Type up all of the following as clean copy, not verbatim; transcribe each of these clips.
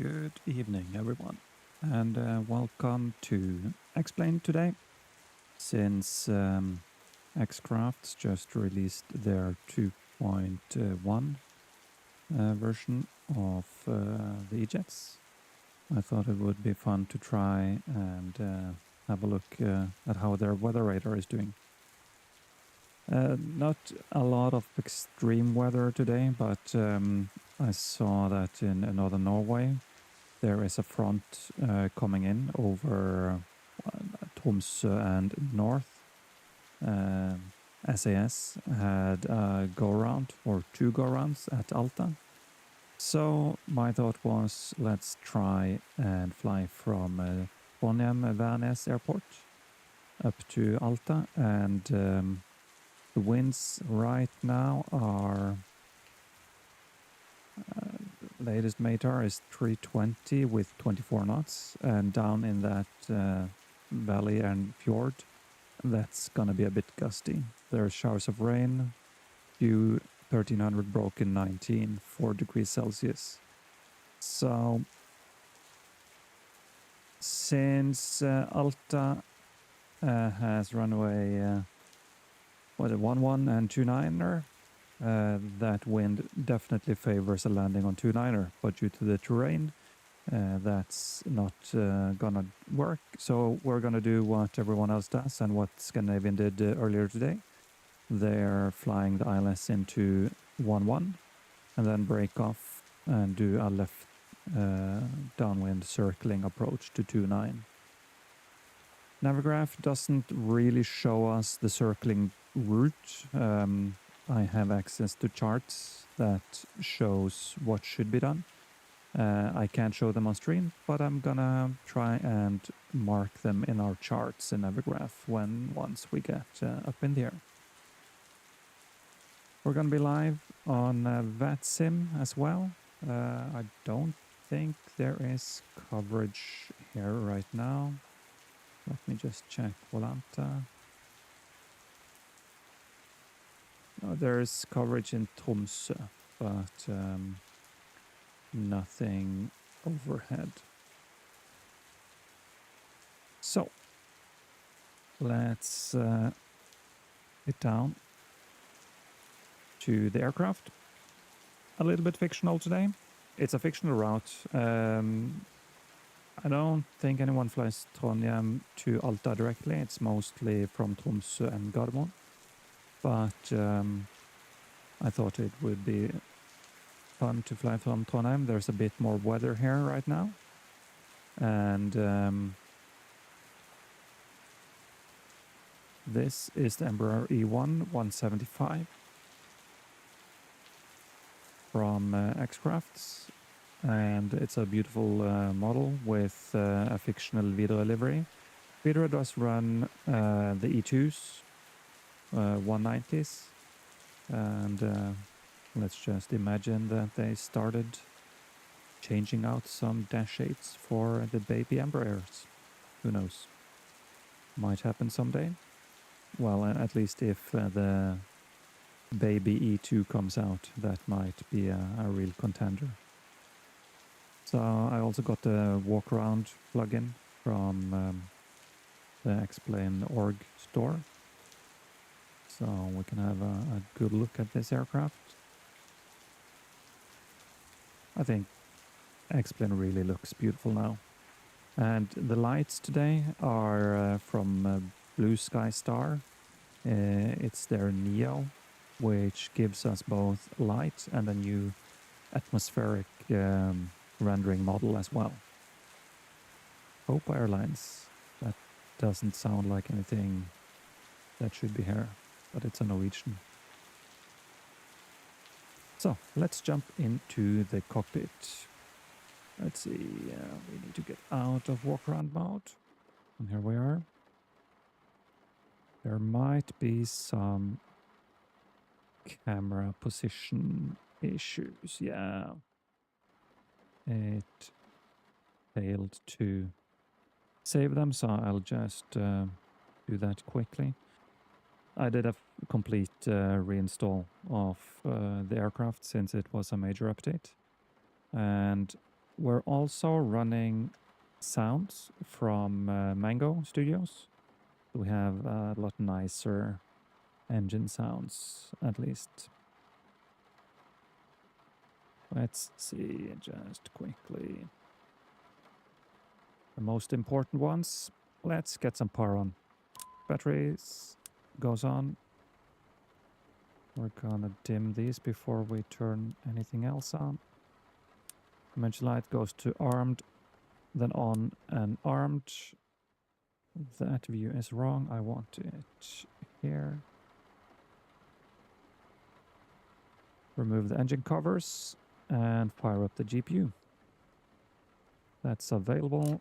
Good evening, everyone, and welcome to Explain today. Since Xcrafts just released their 2.1 version of the E-Jets, I thought it would be fun to try and have a look at how their weather radar is doing. Not a lot of extreme weather today, but I saw that in northern Norway there is a front coming in over Tromsø and north. SAS had a go-around or two go-rounds at Alta. So my thought was, let's try and fly from Trondheim Værnes Airport up to Alta, and the winds right now are latest METAR is 320 with 24 knots, and down in that valley and fjord, that's gonna be a bit gusty. There are showers of rain, few 1300 broken 19, 4 degrees Celsius. So since Alta has runway 11 and 29er, that wind definitely favors a landing on 29er, but due to the terrain, that's not gonna work. So we're gonna do what everyone else does and what Scandinavian did earlier today. They're flying the ILS into 11 and then break off and do a left downwind circling approach to 29. Navigraph doesn't really show us the circling route. I have access to charts that shows what should be done. I can't show them on stream, but I'm gonna try and mark them in our charts in Navigraph once we get up in the air. We're gonna be live on VATSIM as well. I don't think there is coverage here right now. Let me just check Volanta. No, there's coverage in Tromsø, but nothing overhead. So let's get down to the aircraft. A little bit fictional today. It's a fictional route. I don't think anyone flies Trondheim to Alta directly. It's mostly from Tromsø and Gardermoen. But I thought it would be fun to fly from Trondheim. There's a bit more weather here right now. And this is the Embraer E1 175 from Xcrafts. And it's a beautiful model with a fictional Widerøe livery. Widerøe does run the E2s, 190s, and let's just imagine that they started changing out some dash 8s for the baby Embraers. Who knows? Might happen someday. Well, at least if the baby E2 comes out, that might be a real contender. So I also got the walk around plugin from the Explain.org store. So we can have a good look at this aircraft. I think Explain really looks beautiful now. And the lights today are from Blue Sky Star. It's their NEO, which gives us both light and a new atmospheric rendering model as well. Hope Airlines. That doesn't sound like anything that should be here, but it's a Norwegian. So let's jump into the cockpit. Let's see, we need to get out of walk around mode. And here we are. There might be some camera position issues. Yeah. It failed to save them, so I'll just do that quickly. I did a complete reinstall of the aircraft since it was a major update. And we're also running sounds from Mango Studios. We have a lot nicer engine sounds, at least. Let's see just quickly. The most important ones. Let's get some power on. Batteries goes on. We're gonna dim these before we turn anything else on. Dimension light goes to armed, then on and armed. That view is wrong. I want it here. Remove the engine covers and fire up the GPU. That's available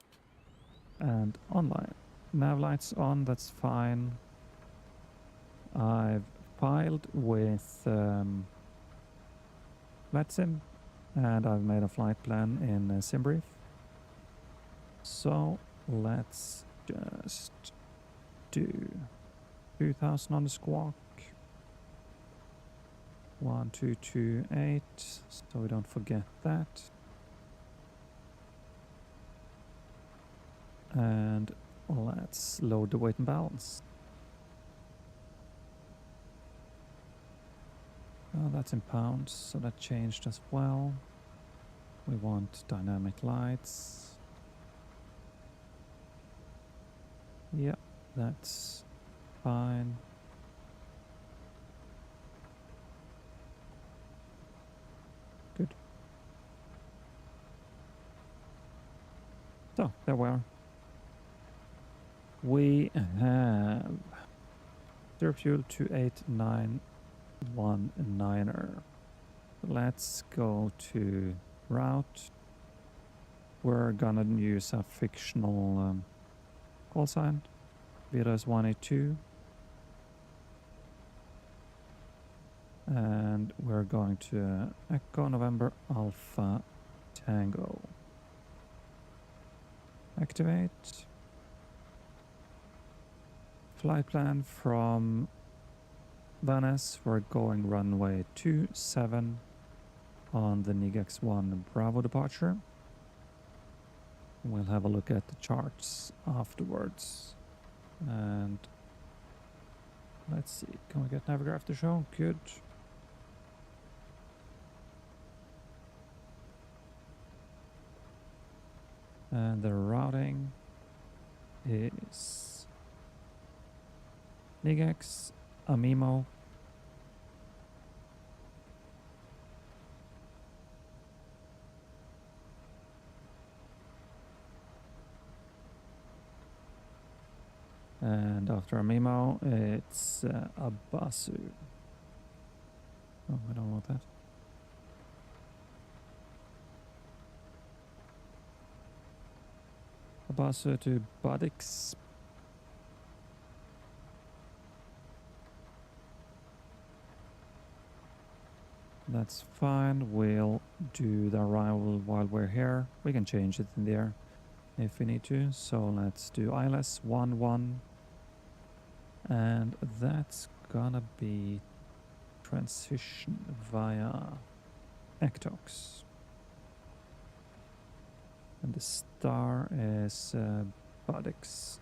and online. Nav lights on, that's fine. I've filed with VetSim and I've made a flight plan in SimBrief. So let's just do 2000 on the squawk. 1228, so we don't forget that. And let's load the weight and balance. Oh, that's in pounds, so that changed as well. We want dynamic lights. Yep, that's fine. Good. So, there we are. We have zero fuel 28919er. Let's go to route. We're gonna use a fictional call sign. Vira's 182. And we're going to Echo November Alpha Tango. Activate. Flight plan from Venice. We're going runway 27 on the NIGX-1 Bravo departure. We'll have a look at the charts afterwards. And let's see, can we get Navigraph to show? Good. And the routing is NIGX, Amimo, and after Amimo it's Abasu. Oh, I don't want that. Abasu to Badix. That's fine. We'll do the arrival while we're here. We can change it in the air if we need to. So let's do ILS 11. And that's gonna be transition via Ectox. And the star is Badix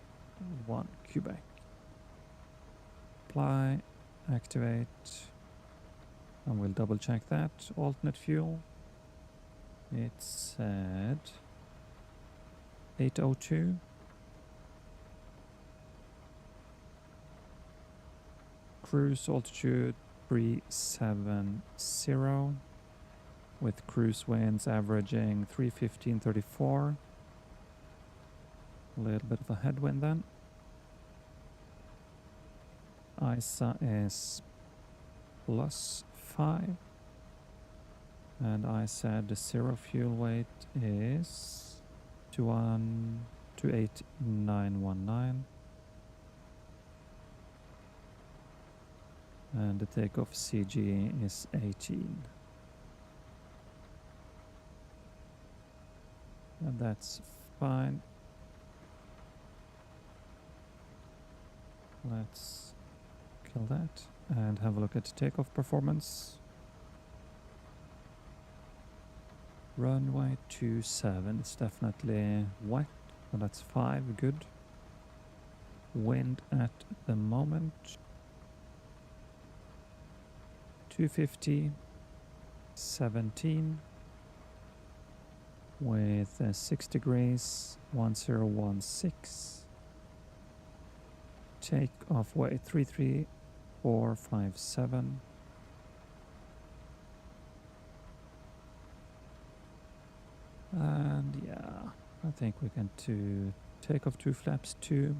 1 Quebec. Apply, activate. And we'll double check that. Alternate fuel. It said 802. Cruise altitude 370 with cruise winds averaging 315.34. A little bit of a headwind then. ISA is +5. And I said the zero fuel weight is 28919. And the takeoff CG is 18. And that's fine. Let's kill that and have a look at the takeoff performance. Runway 27, it's definitely wet, so that's 5, good. Wind at the moment, 250, 17, with 6 degrees, 1016. Takeoff weight 33457. And yeah, I think we can take off 2 flaps 2,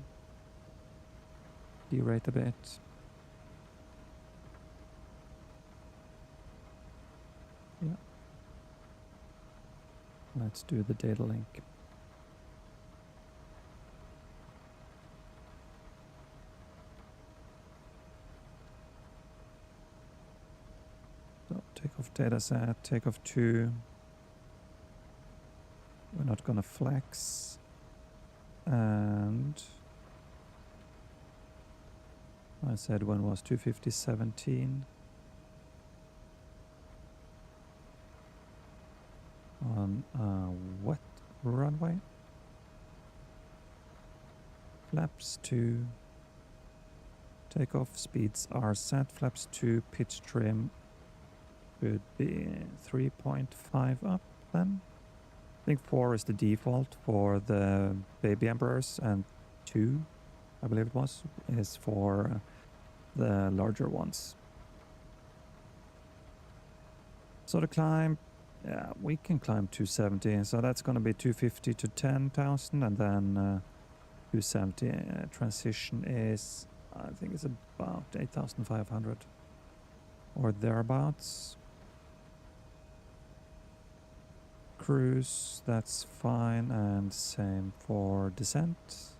derate a bit. Yeah. Let's do the data link. So takeoff data set, takeoff 2. We're not gonna flex. And I said when was 250.17 on a wet runway. Flaps 2. Takeoff speeds are set. Flaps 2. Pitch trim should be 3.5 up then. I think 4 is the default for the baby Emperors, and 2, I believe it was, is for the larger ones. So the climb, yeah, we can climb 270, so that's going to be 250 to 10,000, and then 270 transition is, I think it's about 8,500 or thereabouts. Cruise, that's fine, and same for descent.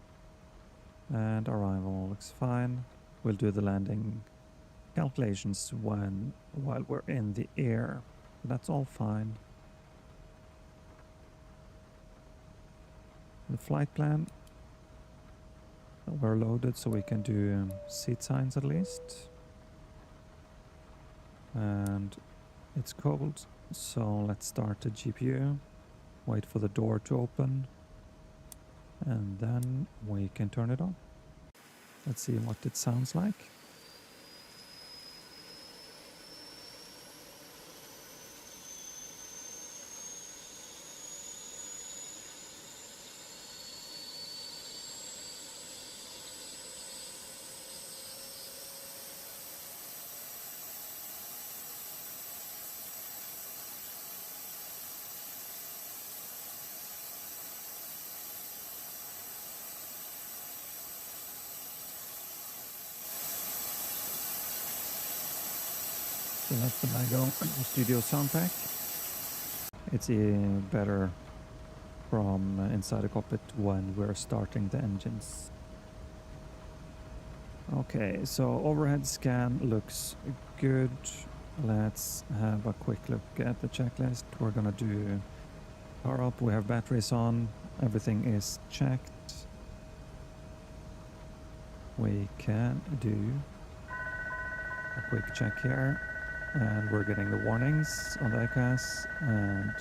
And arrival looks fine. We'll do the landing calculations while we're in the air. That's all fine. The flight plan, we're loaded, so we can do seat signs at least. And it's cold, so let's start the GPU. Wait for the door to open, and then we can turn it on. Let's see what it sounds like. So that's the LEGO Studio soundtrack. It's better from inside the cockpit when we're starting the engines. Okay, so overhead scan looks good. Let's have a quick look at the checklist. We're gonna do power up, we have batteries on, everything is checked. We can do a quick check here, and we're getting the warnings on the ICAS and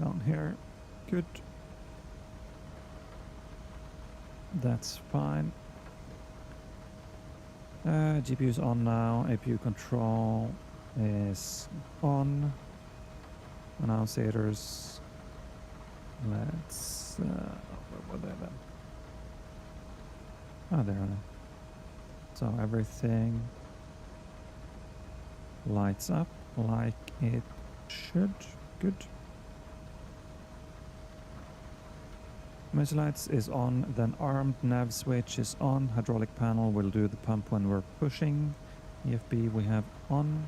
down here. Good. That's fine. GPU is on now. APU control is on. Annunciators. Let's. Where were they then? Oh, there. So everything lights up like it should. Good. Emergency lights is on, then armed nav switch is on, hydraulic panel will do the pump when we're pushing. EFB we have on.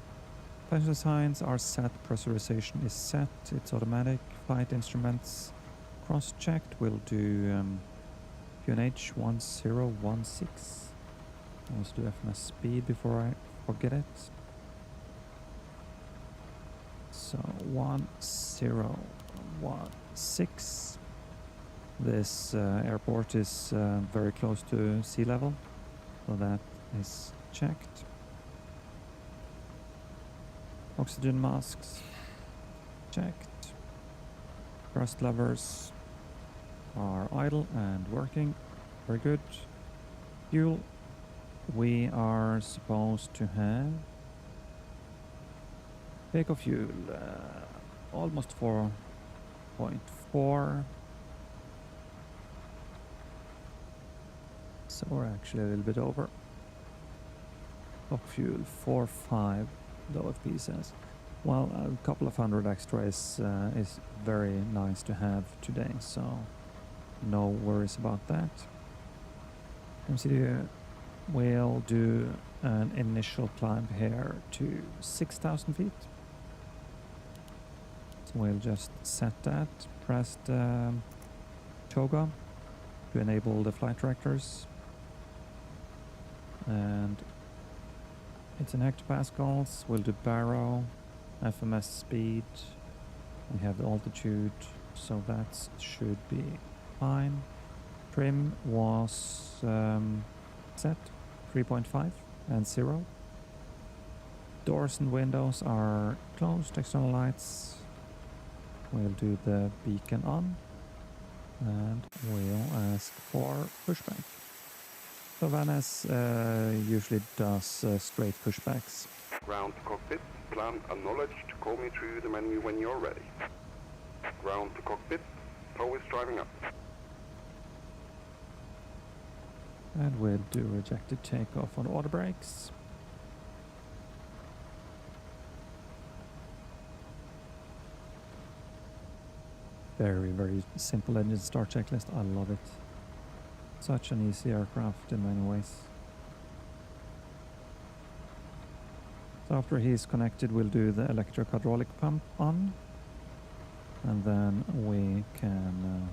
Passenger signs are set, pressurization is set, it's automatic. Flight instruments cross-checked, we'll do QNH 1016. Let's do FMS speed before I forget it. So 1016. This airport is very close to sea level, so that is checked. Oxygen masks checked. Thrust levers are idle and working. Very good. Fuel. We are supposed to have takeoff fuel almost 4.4. So we're actually a little bit over. Top fuel 4.5, the OFP says. Well, a couple of hundred extra is very nice to have today, so no worries about that. MCD will do an initial climb here to 6,000 feet. So we'll just set that, press the toga to enable the flight directors. And it's in hectopascals. We'll do baro, FMS speed. We have the altitude, so that should be fine. Trim was set 3.5 and 0. Doors and windows are closed. External lights. We'll do the beacon on, and we'll ask for pushback. So Vanes usually does straight pushbacks. Ground to cockpit, plan acknowledged. Call me through the menu when you're ready. Ground to cockpit, tow is driving up. And we'll do rejected takeoff on auto brakes. Very, very simple engine start checklist. I love it. Such an easy aircraft in many ways. So after he's connected, we'll do the electric hydraulic pump on. And then we can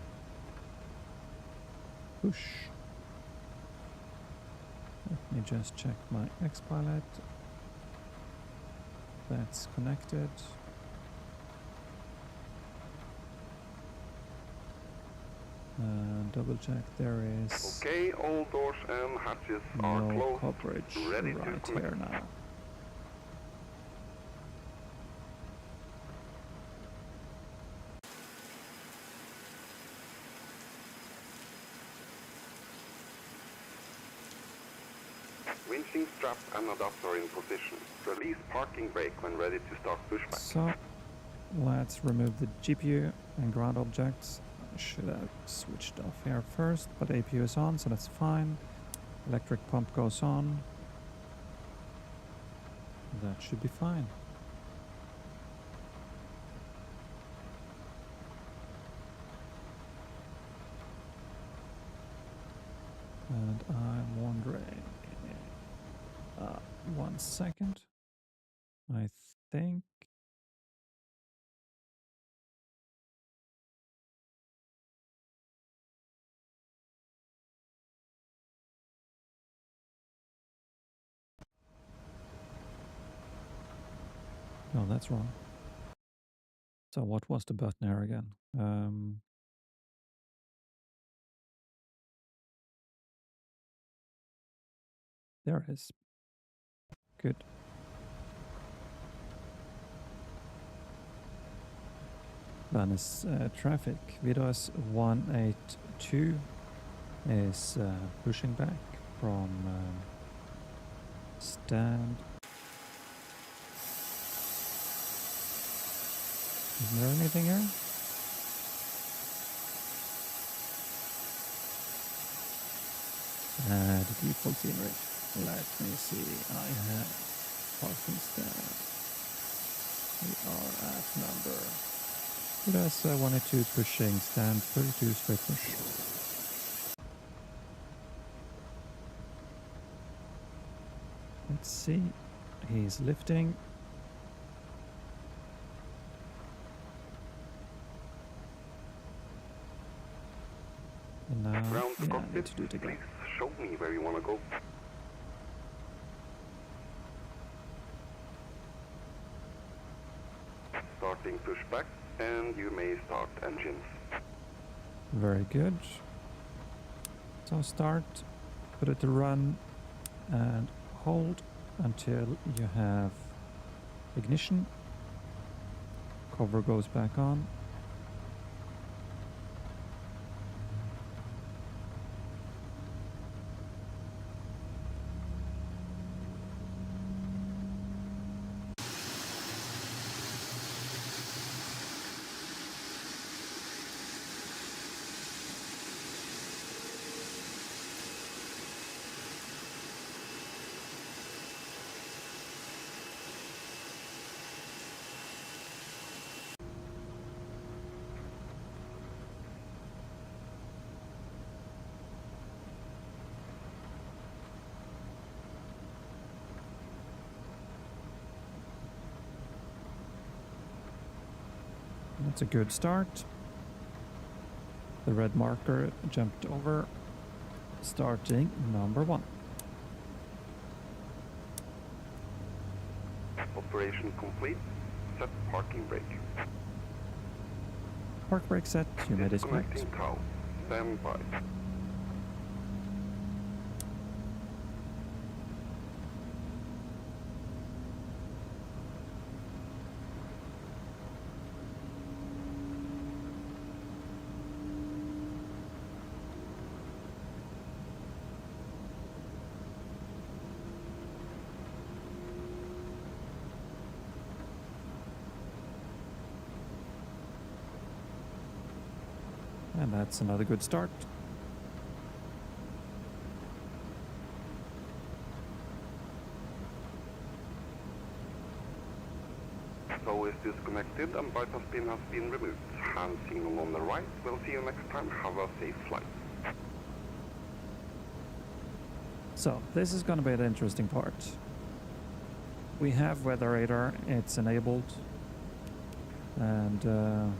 push. Let me just check my X-Pilot. That's connected. Double check there is okay, all doors and hatches are no closed. coverage Ready right to here now. Winching strap and adapter in position. Release parking brake when ready to start pushback. So let's remove the GPU and ground objects. I should have switched off here first, but APU is on, so that's fine. Electric pump goes on. That should be fine. And I'm wondering, 1 second. I think. No, that's wrong. So what was the button here again? There it is. Good. Vanes traffic. Vidas 182 is pushing back from stand. Isn't there anything here? The default scenery. Let me see. I have parking stand. We are at number. Vidas 182 pushing stand 32 straight push. Let's see. He's lifting. And now, Ground to I need cockpit, to do it again. please show me where you want to go. Starting pushback, and you may start engines. Very good. So start, put it to run, and hold until you have ignition. Cover goes back on. That's a good start. The red marker jumped over, starting number 1. Operation complete. Set parking brake. Park brake set, you may disconnect. Disconnecting cow. Stand by. And that's another good start. Tow is disconnected and bypass pin has been removed. Hand signal on the right. We'll see you next time. Have a safe flight. So this is going to be the interesting part. We have weather radar, it's enabled, and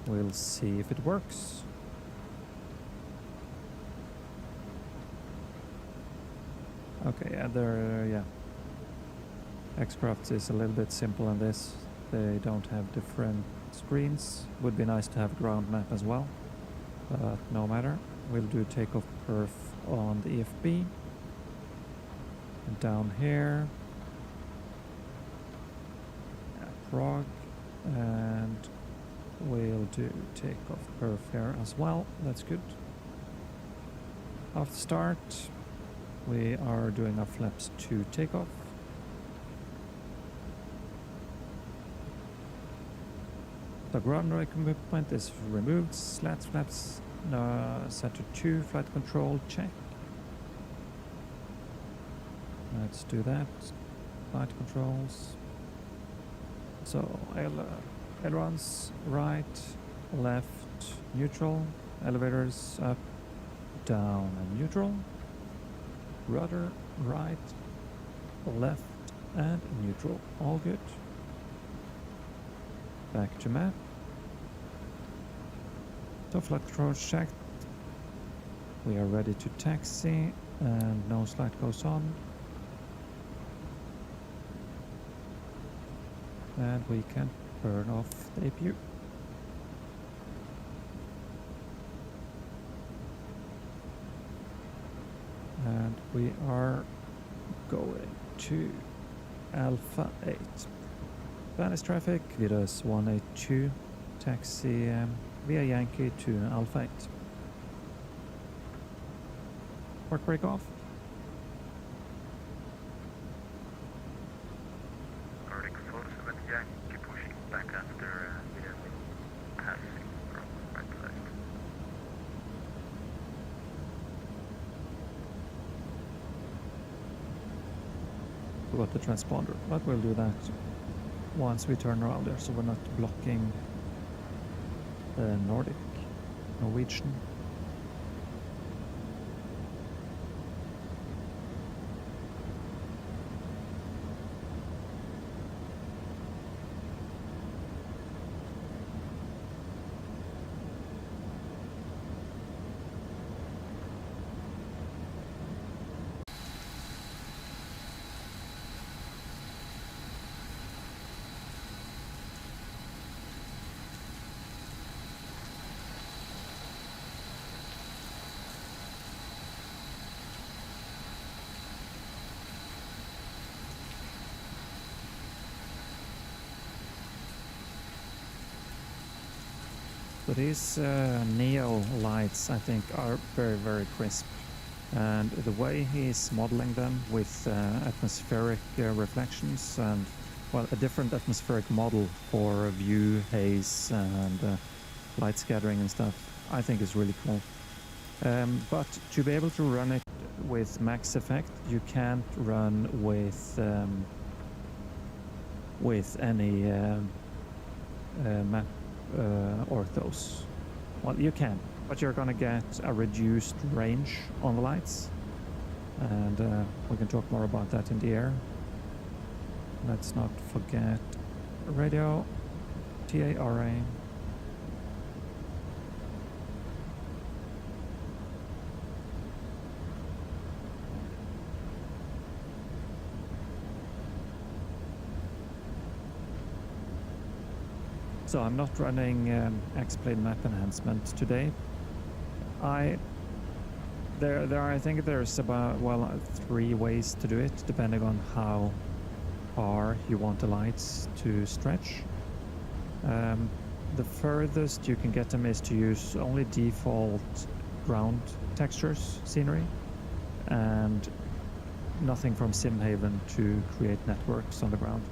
we'll see if it works. Okay, yeah. X-Crafts is a little bit simple on this. They don't have different screens. Would be nice to have a ground map as well, but no matter. We'll do takeoff perf on the EFB. And down here, prog, and we'll do takeoff perf here as well. That's good. After start, we are doing our flaps to takeoff. The ground equipment is removed. Slats flaps set to 2. Flight control check. Let's do that. Flight controls. So ailerons right, left, neutral. Elevators up, down, and neutral. Rudder right, left, and neutral. All good. Back to map. So flight control checked. We are ready to taxi, and nose light goes on. And we can turn off the APU. And we are going to Alpha 8. Spanish traffic, Vidas 182, taxi via Yankee to Alpha 8. Park brake off. Nordic 47 Yankee pushing back after passing from right to left. Forgot the transponder, but we'll do that once we turn around there, so we're not blocking the Norwegian. So these NEO lights, I think, are very, very crisp. And the way he's modeling them with atmospheric reflections and, well, a different atmospheric model for view, haze, and light scattering and stuff, I think is really cool. But to be able to run it with max effect, you can't run with any map orthos. Well, you can, but you're gonna get a reduced range on the lights, and we can talk more about that in the air. Let's not forget radio. TARA. So I'm not running X-Plane map enhancement today. I think there's about, well, 3 ways to do it, depending on how far you want the lights to stretch. The furthest you can get them is to use only default ground textures, scenery, and nothing from SimHaven to create networks on the ground.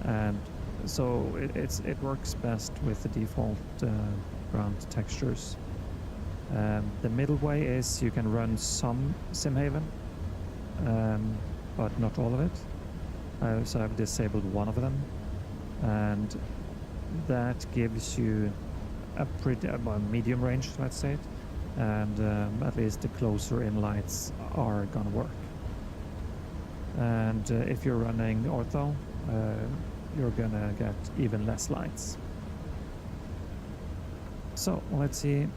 And so it works best with the default ground textures. The middle way is you can run some SimHaven, but not all of it. So I've disabled one of them, and that gives you a pretty medium range, let's say it, and at least the closer in lights are gonna work. And if you're running ortho, you're gonna get even less lights. So let's see.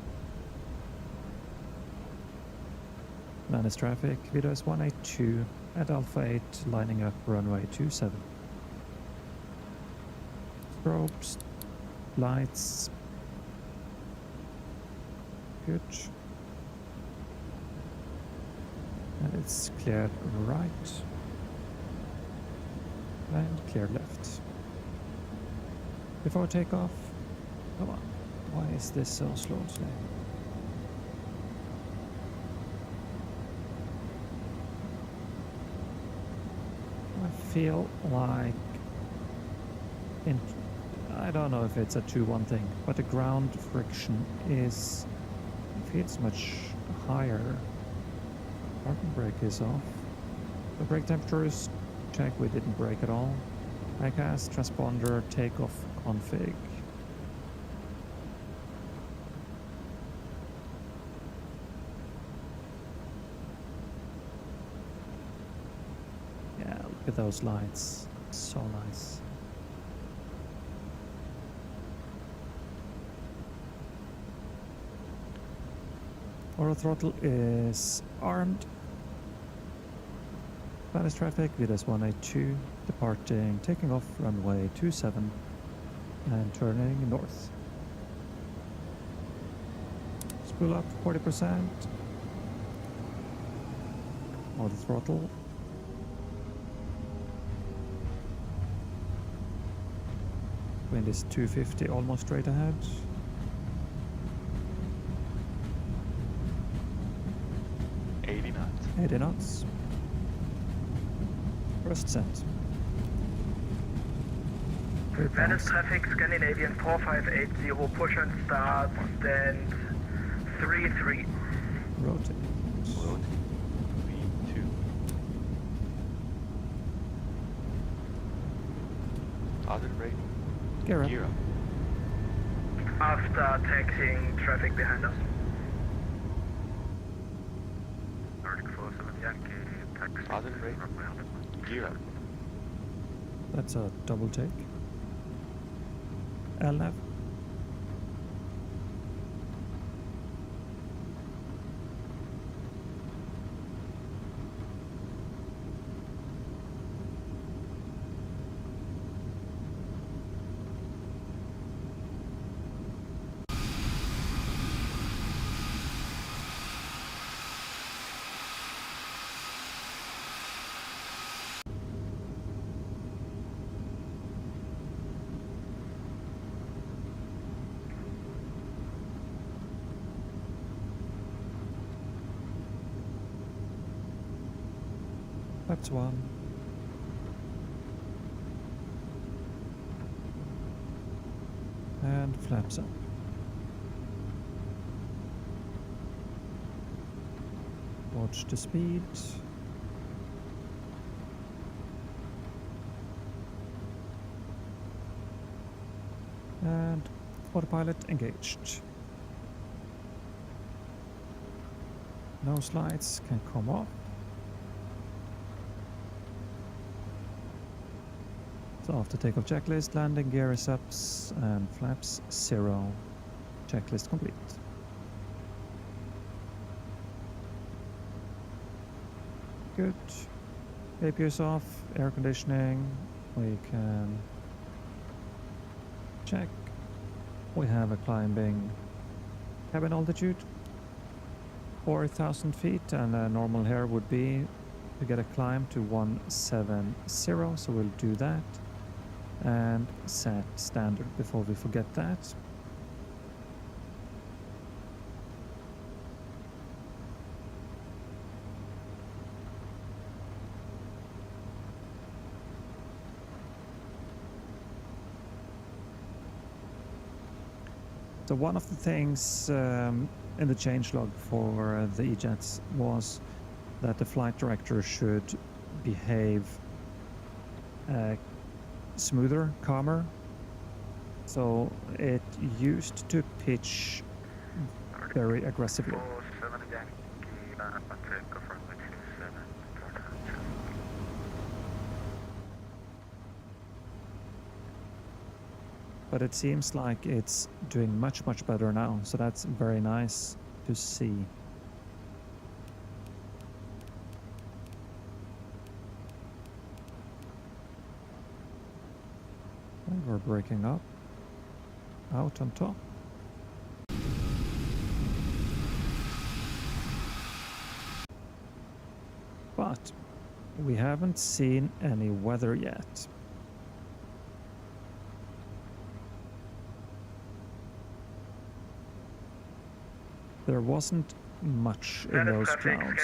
Managed traffic, BSS 182 at Alpha 8, lining up runway 27. Strobes, lights, good. And it's cleared right and cleared left. Before takeoff, come on, why is this so slow today? I feel like, I don't know if it's a 2-1 thing, but the ground friction feels much higher. Parking brake is off. The brake temperatures, check, we didn't brake at all. ICAS, transponder, takeoff config. Yeah, look at those lights. So nice. Auto throttle is armed. Managed traffic, BSS 182, departing, taking off runway 27 and turning north. Spool up 40%. Auto throttle. Wind is 250, almost straight ahead. 80 knots. 80 knots. First sent. Managed traffic, Scandinavian 4580, push and start, stand 3-3. Rotate. Road. V2. Positive rating. Gear up. Gear up. After taxing traffic behind us. Nordic 47 Yankee, taxi. Positive rating. Gear up. That's a double take. LNAV. That's one. And flaps up. Watch the speed. And autopilot engaged. No slides can come off. So after takeoff checklist, landing gear is up and flaps 0. Checklist complete. Good. APU's off, air conditioning. We can check. We have a climbing cabin altitude, 4,000 feet, and a normal here would be to get a climb to 170. So we'll do that and set standard before we forget that. So one of the things in the changelog for the E-Jets was that the flight director should behave smoother, calmer. So it used to pitch very aggressively. 47 Yankee, takeoff runway 27, start on. But it seems like it's doing much better now, so that's very nice to see. And we're breaking up out on top. But we haven't seen any weather yet. There wasn't much in those clouds,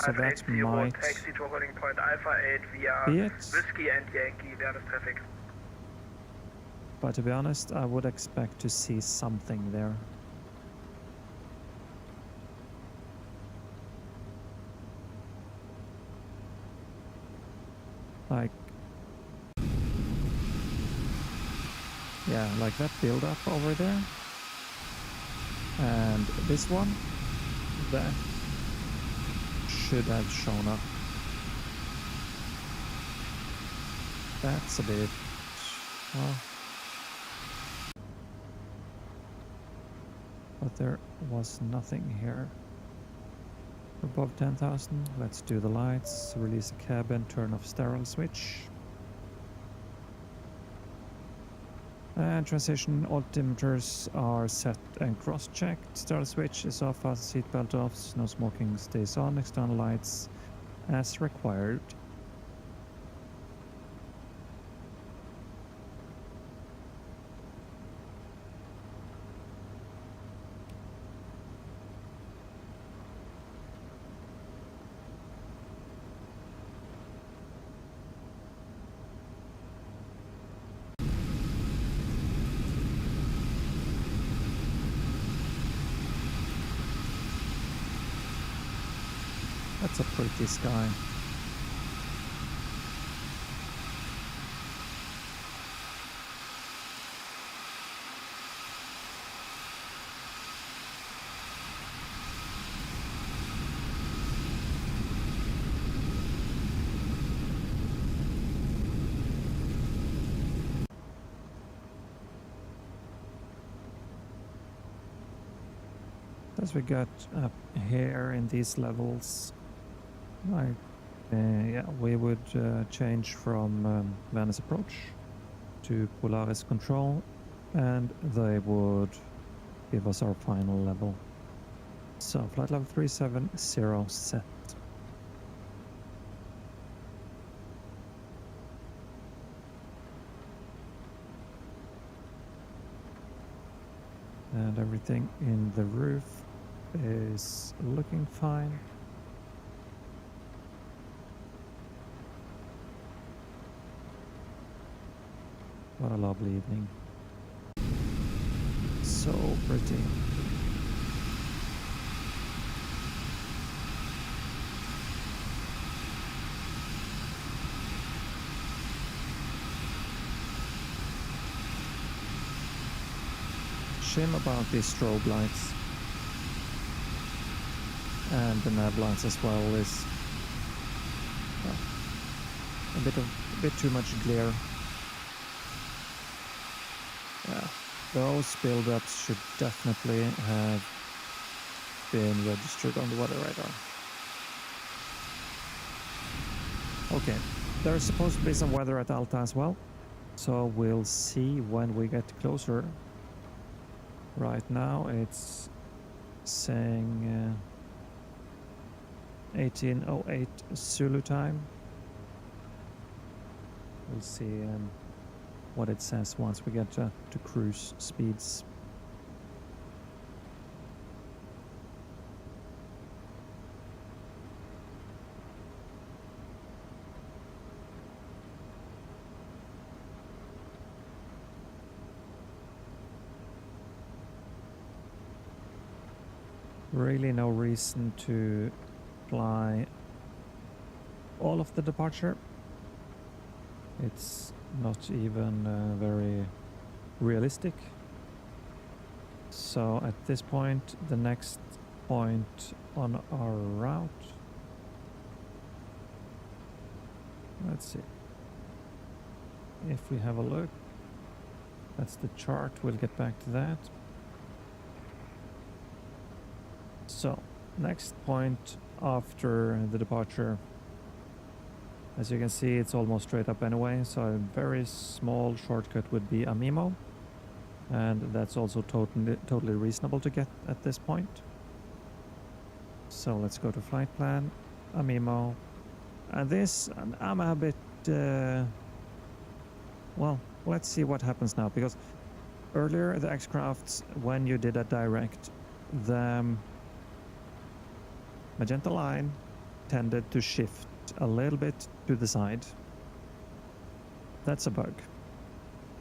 so that might taxi to holding point Alpha 8 via be it. Whiskey and Yankee, where is traffic? But to be honest, I would expect to see something there. Like, yeah, like that build up over there. And this one, that should have shown up. That's a bit, well, but there was nothing here. Above 10,000, let's do the lights, release the cabin, turn off sterile switch. And transition altimeters are set and cross-checked. Sterile switch is off, fast seatbelt off, no smoking stays on, external lights as required. That's a pretty sky. As we got up here in these levels, yeah, we would change from Venice approach to Polaris control, and they would give us our final level. So flight level 370 set. And everything in the roof is looking fine. What a lovely evening. So pretty. Shame about these strobe lights. And the nav lights as well is a bit too much glare. Yeah, those buildups should definitely have been registered on the weather radar. Okay, there's supposed to be some weather at Alta as well, so we'll see when we get closer. Right now it's saying 18:08 Zulu time. We'll see what it says once we get to cruise speeds. Really no reason to fly all of the departure. It's not even very realistic. So at this point, the next point on our route, let's see. If we have a look, that's the chart. We'll get back to that. So next point after the departure, as you can see, it's almost straight up anyway, so a very small shortcut would be Amimo, and that's also totally reasonable to get at this point. So let's go to flight plan, Amimo, and this, I'm a bit, well, let's see what happens now, because earlier the X-Crafts, when you did a direct, the magenta line tended to shift a little bit to the side. That's a bug.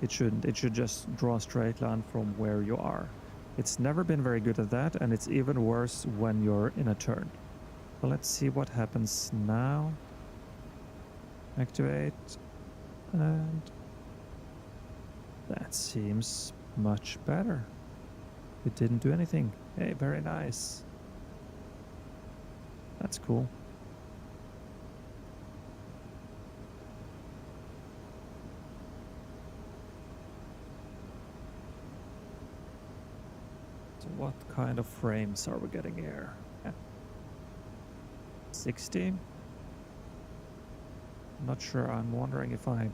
It shouldn't. It should just draw a straight line from where you are. It's never been very good at that, and it's even worse when you're in a turn. So let's see what happens now. Activate, and that seems much better. It didn't do anything. Hey, very nice. That's cool. So what kind of frames are we getting here? 60? Not sure. I'm wondering if I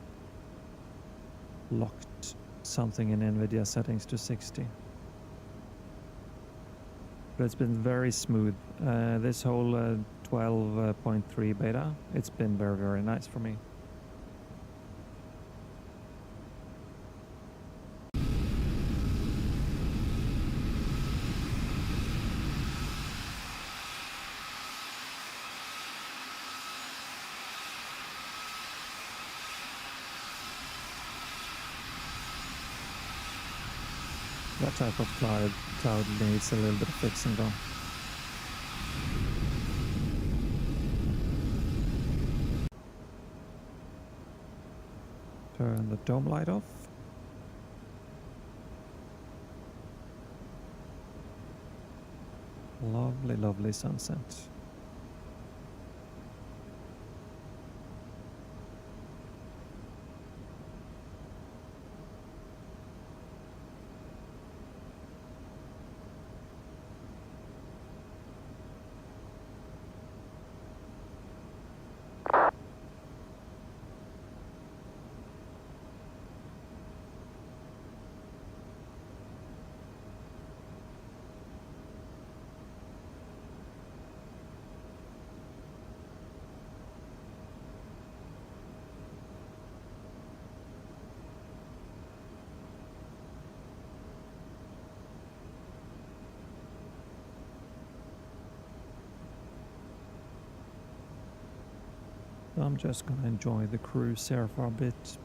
locked something in NVIDIA settings to 60. But it's been very smooth. This whole 12.3 beta, it's been very, very nice for me. That type of cloud needs a little bit of fixing though. Turn the dome light off. Lovely, lovely sunset. I'm just gonna enjoy the cruise here for a bit.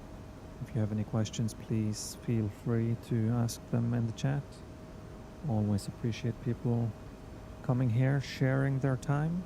If you have any questions, please feel free to ask them in the chat. Always appreciate people coming here, sharing their time.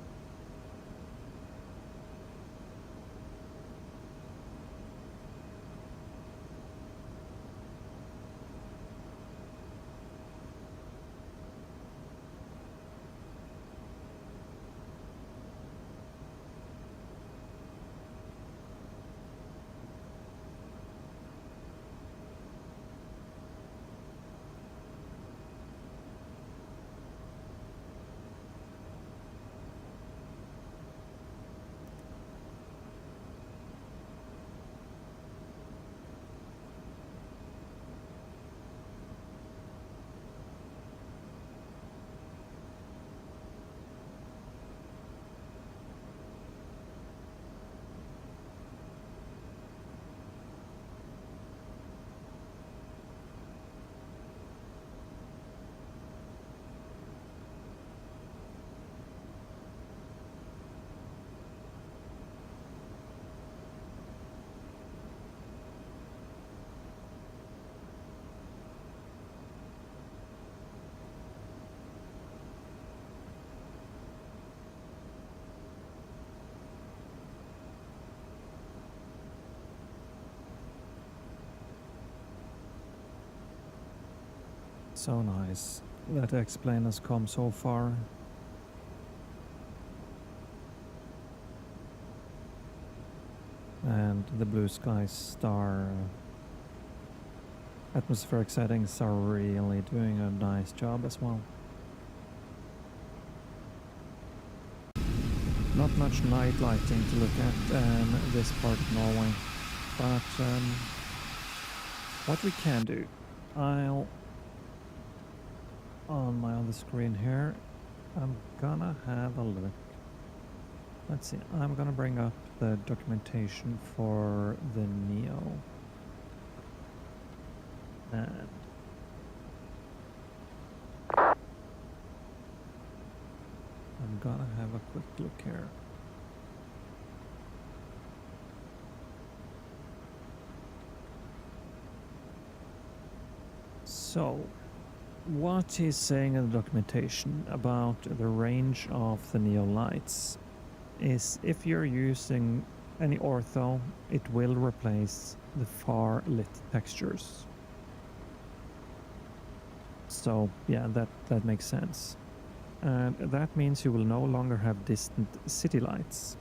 So nice that X-Plane has come so far. And the blue sky star atmospheric settings are really doing a nice job as well. Not much night lighting to look at in this part of Norway, but what we can do, I'll, on my other screen here, I'm gonna have a look. Let's see, I'm gonna bring up the documentation for the NEO. And I'm gonna have a quick look here. So, what he's saying in the documentation about the range of the NEO lights is if you're using any ortho, it will replace the far lit textures. So yeah, that makes sense. And that means you will no longer have distant city lights.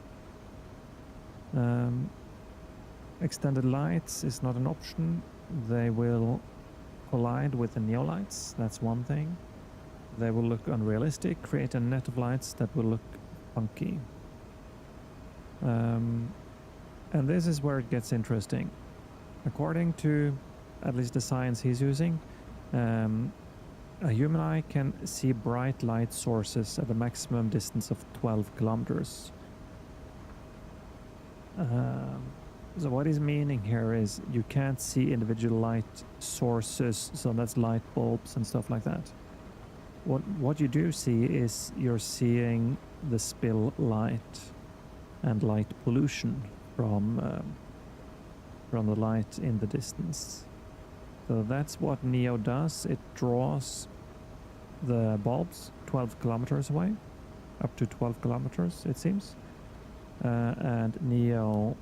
Extended lights is not an option. They will collide with the NEO lights, that's one thing. They will look unrealistic, create a net of lights that will look funky. And this is where it gets interesting. According to at least the science he's using, a human eye can see bright light sources at a maximum distance of 12 kilometers. So what he's meaning here is you can't see individual light sources, so that's light bulbs and stuff like that. What you do see is you're seeing the spill light and light pollution from the light in the distance. So that's what NEO does. It draws the bulbs 12 kilometers away, up to 12 kilometers it seems, and NEO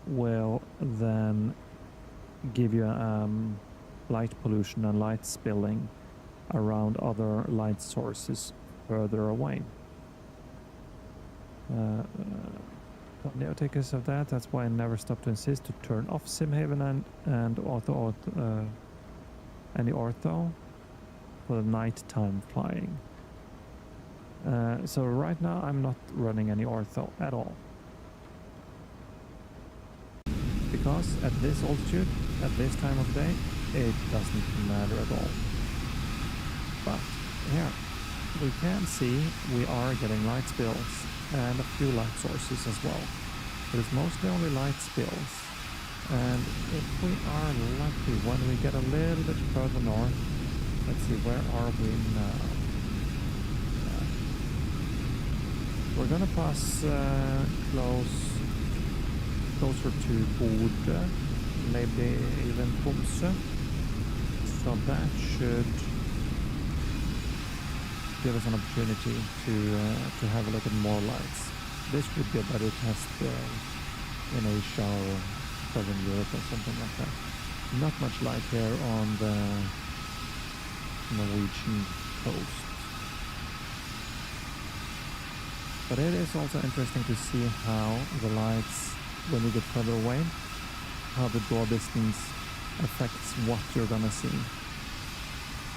will then give you light pollution and light spilling around other light sources further away. NEO take us of that. That's why I never stop to insist to turn off SimHaven and any ortho for the nighttime flying. So right now I'm not running any ortho at all, because at this altitude, at this time of day, it doesn't matter at all. But here we can see we are getting light spills and a few light sources as well, but it's mostly only light spills. And if we are lucky, when we get a little bit further north, let's see, where are we now? We're gonna pass closer to Bodø, maybe even Tromsø. So that should give us an opportunity to have a look at more lights. This would be a better test in Asia or Southern Europe or something like that. Not much light here on the Norwegian coast. But it is also interesting to see how the lights, when you get further away, how the draw distance affects what you're gonna see.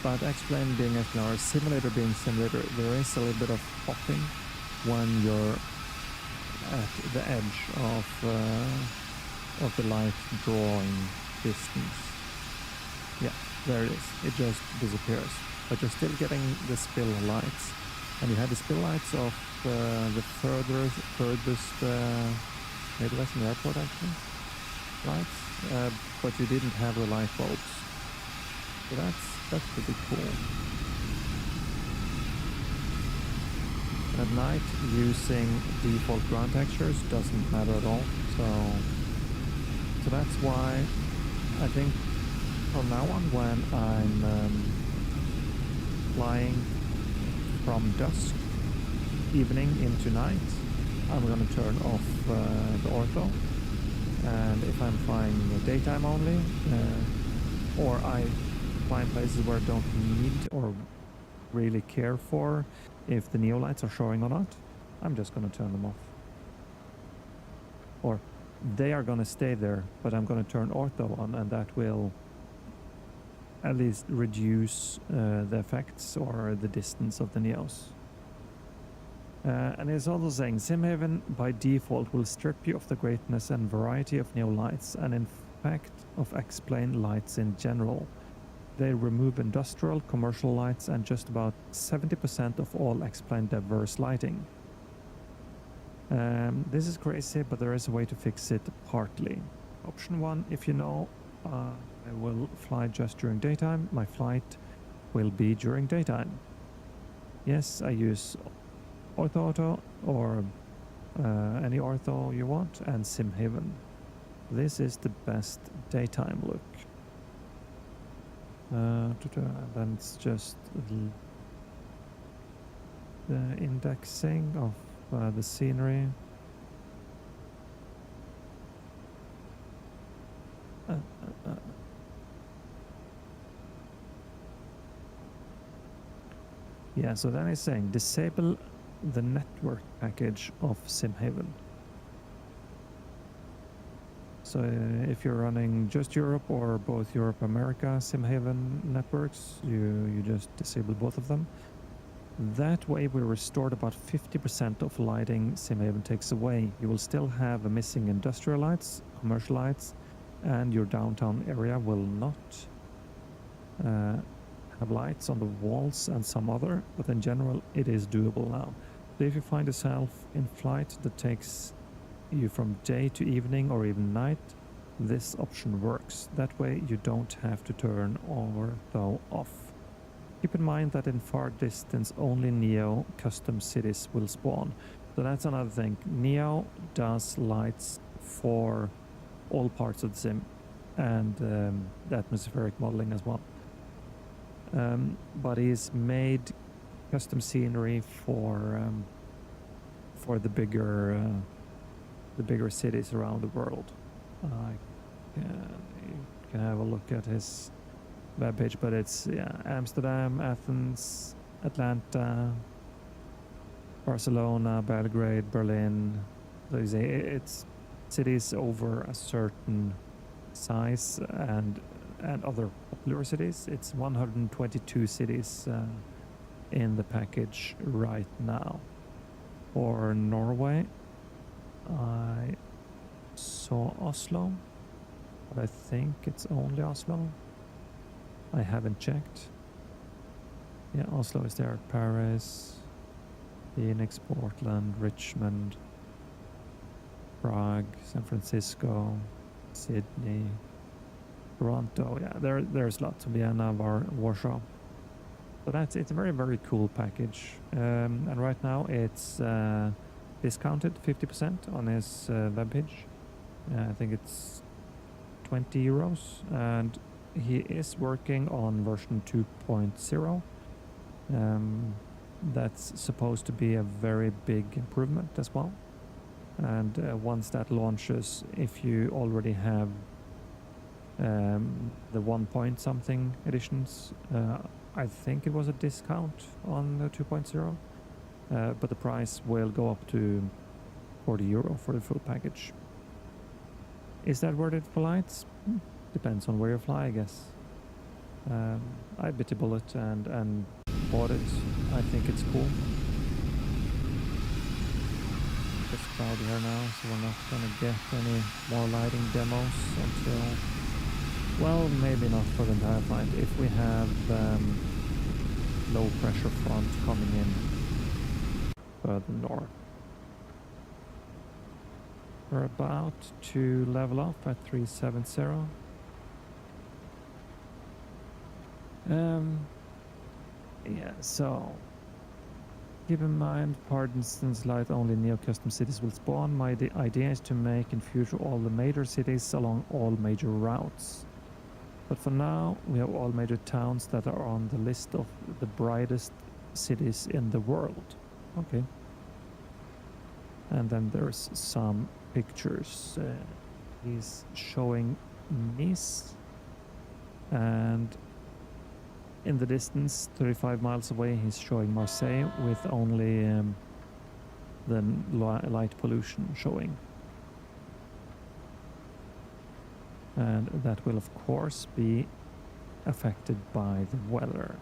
But X-Plane being X-Plane or simulator being simulator, there is a little bit of popping when you're at the edge of the light drawing distance. Yeah, there it is. It just disappears. But you're still getting the spill lights. And you had the spill lights of the furthest, maybe that's in the airport actually, lights, but you didn't have the light bulbs. So that's pretty cool. At night, using default ground textures doesn't matter at all. So that's why I think from now on, when I'm flying from dusk, evening into night, I'm going to turn off the ortho. And if I'm flying daytime only, or I fly in places where I don't need or really care for if the NEO lights are showing or not, I'm just going to turn them off. Or they are going to stay there, but I'm going to turn ortho on, and that will at least reduce the effects or the distance of the NEOs. And it's also saying SimHaven by default will strip you of the greatness and variety of NEO lights, and in fact of X-plane lights in general. They remove industrial, commercial lights, and just about 70% of all X-plane diverse lighting. This is crazy, but there is a way to fix it partly. Option 1, if you know I will fly just during daytime, my flight will be during daytime. Yes, I use ortho or any ortho you want, and SimHaven. This is the best daytime look. Then it's just the indexing of the scenery. Yeah, so then it's saying disable the network package of SimHaven. So if you're running just Europe or both Europe America SimHaven networks, you just disable both of them. That way we restored about 50% of lighting SimHaven takes away. You will still have a missing industrial lights, commercial lights, and your downtown area will not have lights on the walls and some other, but in general it is doable now. So if you find yourself in flight that takes you from day to evening or even night, this option works. That way you don't have to turn ortho off. Keep in mind that in far distance only NEO custom cities will spawn. So that's another thing. NEO does lights for all parts of the sim and the atmospheric modeling as well. But he's made custom scenery for the bigger cities around the world. You can have a look at his webpage, but it's Amsterdam, Athens, Atlanta, Barcelona, Belgrade, Berlin. So it's cities over a certain size and other popular cities. It's 122 cities in the package right now. For Norway, I saw Oslo, but I think it's only Oslo. I haven't checked. Yeah, Oslo is there. Paris, Phoenix, Portland, Richmond, Prague, San Francisco, Sydney, Toronto. Yeah, there's lots of Vienna, Warsaw. So it's a very, very cool package. And right now it's discounted 50% on his webpage. I think it's 20 euros, and he is working on version 2.0. That's supposed to be a very big improvement as well. And once that launches, if you already have the 1 point something editions, I think it was a discount on the 2.0, but the price will go up to 40 euro for the full package. Is that worth it for lights? Depends on where you fly, I guess. I bit a bullet and bought it. I think it's cool. It's cloudy here now, so we're not gonna get any more lighting demos until, well, maybe not for the entire flight. If we have low pressure front coming in further north. We're about to level up at 370. Yeah, so keep in mind, per instance, light only NEO custom cities will spawn. My idea is to make in future all the major cities along all major routes. But for now, we have all major towns that are on the list of the brightest cities in the world. Okay. And then there's some pictures. He's showing Nice and In the distance, 35 miles away, he's showing Marseille with only the light pollution showing. And that will, of course, be affected by the weather.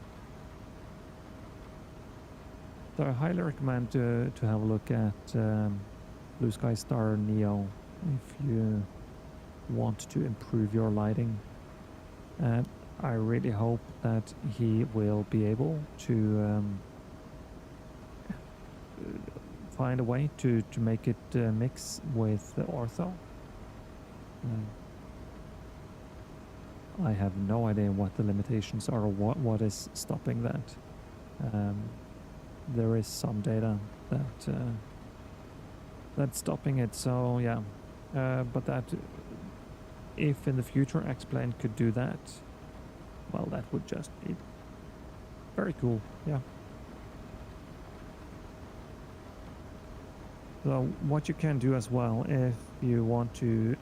So I highly recommend to have a look at Blue Sky Star NEO if you want to improve your lighting. And I really hope that he will be able to find a way to make it mix with the ortho. I have no idea what the limitations are or what is stopping that. There is some data that that's stopping it, so yeah. But that if in the future X-Plane could do that, well, that would just be very cool, yeah. So what you can do as well, if you want to,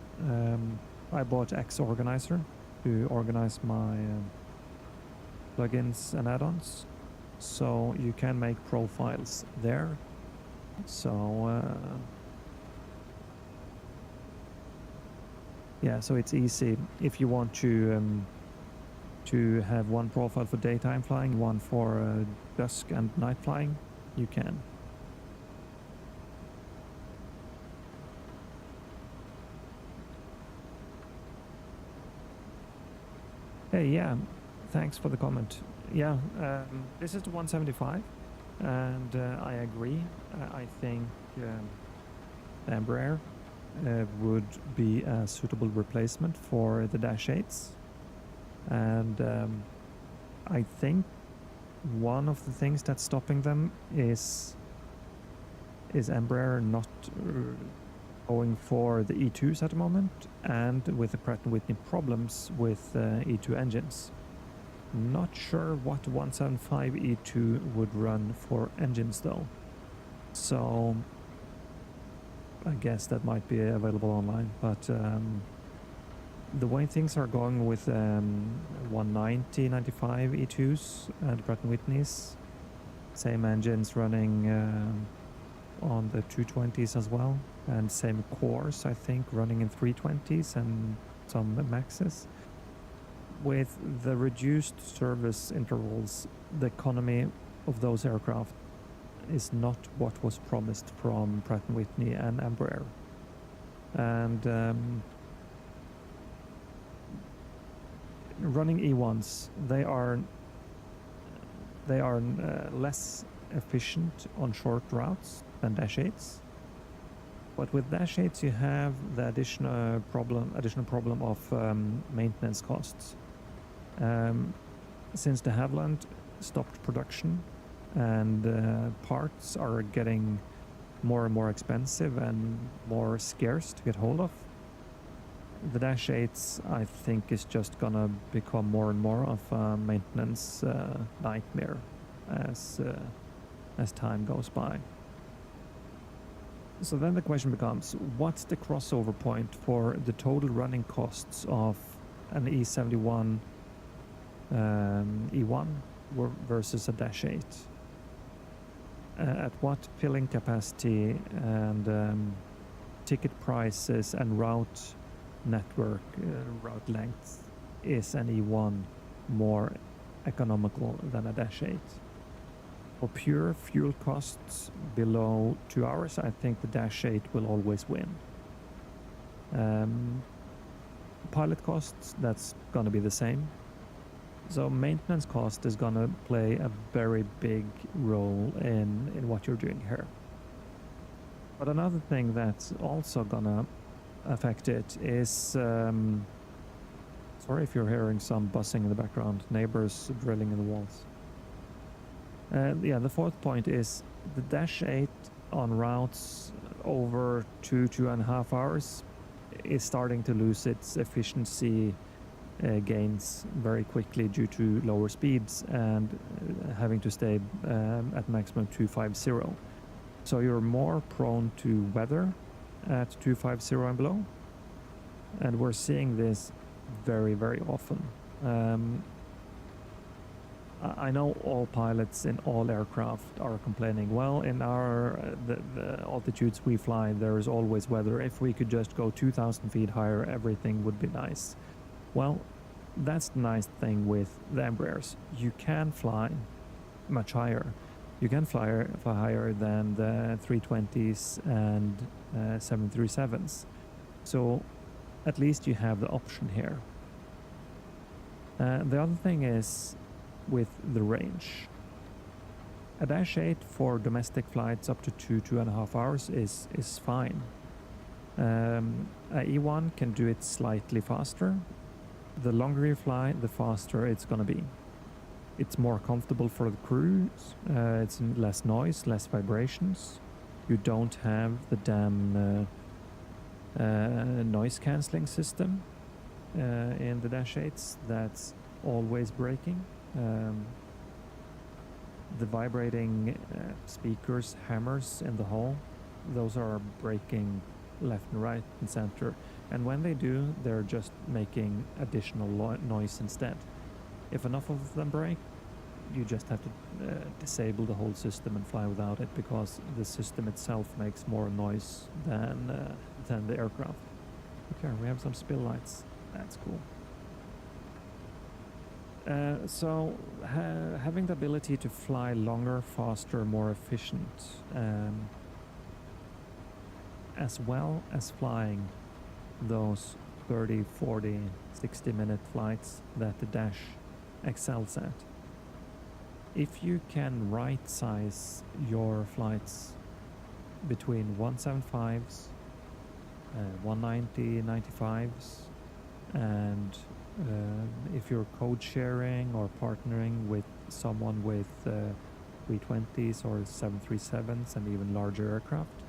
I bought X Organizer to organize my plugins and add-ons, so you can make profiles there. So yeah, so it's easy if you want to have one profile for daytime flying, one for dusk and night flying, you can. Hey, yeah, thanks for the comment. Yeah, this is the 175, and I agree. I think Embraer would be a suitable replacement for the Dash 8s. And I think one of the things that's stopping them is Embraer not going for the E2s at the moment, and with the Pratt & Whitney problems with E2 engines. Not sure what 175 E2 would run for engines though. So I guess that might be available online, but the way things are going with 190, 95 E2s and Pratt & Whitneys, same engines running on the 220s as well, and same cores, I think, running in 320s and some Maxes. With the reduced service intervals, the economy of those aircraft is not what was promised from Pratt & Whitney and Embraer. And running E1s, they are less efficient on short routes than Dash 8s. But with Dash 8s, you have the additional problem of maintenance costs. Since de Havilland stopped production and parts are getting more and more expensive and more scarce to get hold of, the Dash 8s, I think, is just gonna become more and more of a maintenance nightmare as time goes by. So then the question becomes, what's the crossover point for the total running costs of an E71 E1 versus a Dash 8? At what filling capacity and ticket prices and route network, route length, is an E1 more economical than a Dash 8? For pure fuel costs below 2 hours, I think the Dash 8 will always win. Pilot costs, that's going to be the same. So maintenance cost is going to play a very big role in what you're doing here. But another thing that's also going to affect it is, sorry if you're hearing some buzzing in the background, neighbors drilling in the walls. Yeah, the fourth point is the Dash 8 on routes over 2.5 hours is starting to lose its efficiency gains very quickly due to lower speeds and having to stay at maximum 250. So you're more prone to weather at 250 and below, and we're seeing this very, very often. I know all pilots in all aircraft are complaining. Well, in our the altitudes we fly, there is always weather. If we could just go 2,000 feet higher, everything would be nice. Well, that's the nice thing with the Embraers. You can fly much higher. You can fly higher than the 320s and 737s. So at least you have the option here. The other thing is with the range. A Dash 8 for domestic flights up to 2.5 hours is fine. A E1 can do it slightly faster. The longer you fly, the faster it's gonna be. It's more comfortable for the crew. It's less noise, less vibrations. You don't have the damn noise cancelling system in the Dash 8s that's always breaking. The vibrating speakers, hammers in the hull, those are breaking left and right and center. And when they do, they're just making additional noise instead. If enough of them break, you just have to disable the whole system and fly without it, because the system itself makes more noise than the aircraft. Okay, we have some spill lights. That's cool. So having the ability to fly longer, faster, more efficient, as well as flying those 30, 40, 60-minute flights that the Dash excels at. If you can right size your flights between 175s, 190, 95s, and if you're code sharing or partnering with someone with 320s or 737s and even larger aircraft,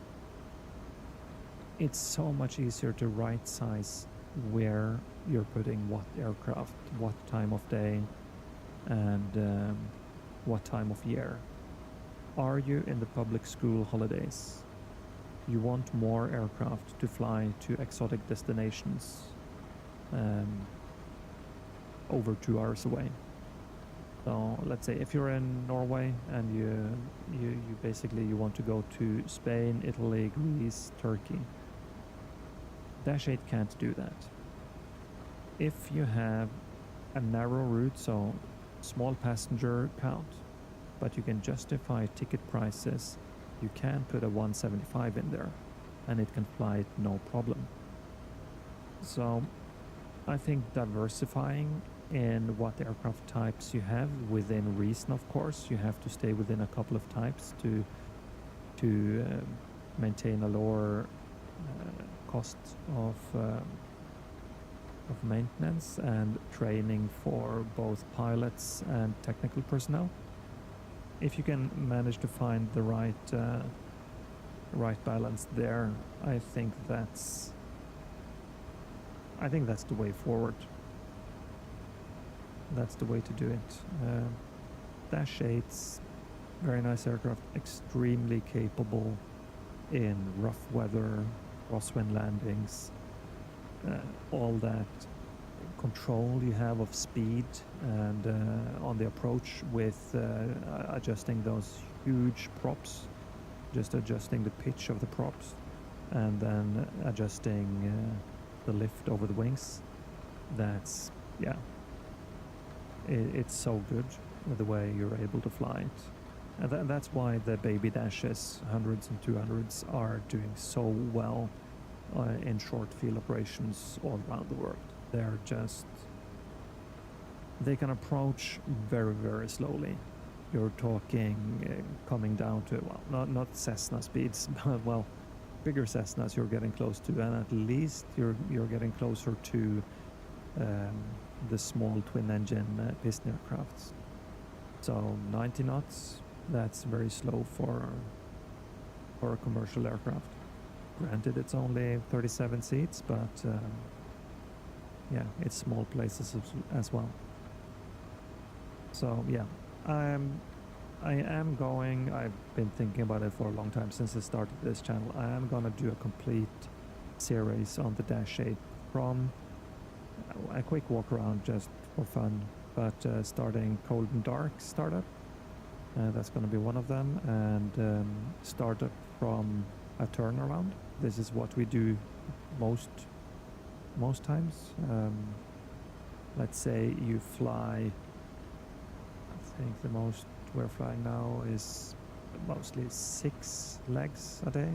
it's so much easier to right size where you're putting what aircraft, what time of day, and what time of year. Are you in the public school holidays? You want more aircraft to fly to exotic destinations over 2 hours away. So let's say if you're in Norway and you basically you want to go to Spain, Italy, Greece, Turkey, Dash 8 can't do that. If you have a narrow route, so small passenger count, but you can justify ticket prices, you can put a 175 in there and it can fly it no problem. So I think diversifying in what aircraft types you have, within reason of course, you have to stay within a couple of types to maintain a lower cost of maintenance and training for both pilots and technical personnel. If you can manage to find the right balance there, I think that's the way forward. That's the way to do it. Dash 8's very nice aircraft, extremely capable in rough weather, crosswind landings, all that control you have of speed and on the approach with adjusting those huge props, just adjusting the pitch of the props and then adjusting the lift over the wings. That's, yeah, it's so good with the way you're able to fly it. And that's why the baby Dashes 100s and 200s are doing so well in short field operations all around the world. They're just, they can approach very, very slowly. You're talking coming down to, well, not Cessna speeds, but well, bigger Cessnas you're getting close to, and at least you're getting closer to the small twin engine piston aircrafts. So 90 knots, that's very slow for a commercial aircraft. Granted, it's only 37 seats, but yeah, it's small places as well. So yeah, I am going, I've been thinking about it for a long time since I started this channel. I am gonna do a complete series on the Dash 8 from a quick walk around just for fun but starting Cold and Dark startup. That's going to be one of them, and startup from a turnaround. This is what we do most times. Let's say you fly, I think the most we're flying now is mostly 6 legs a day.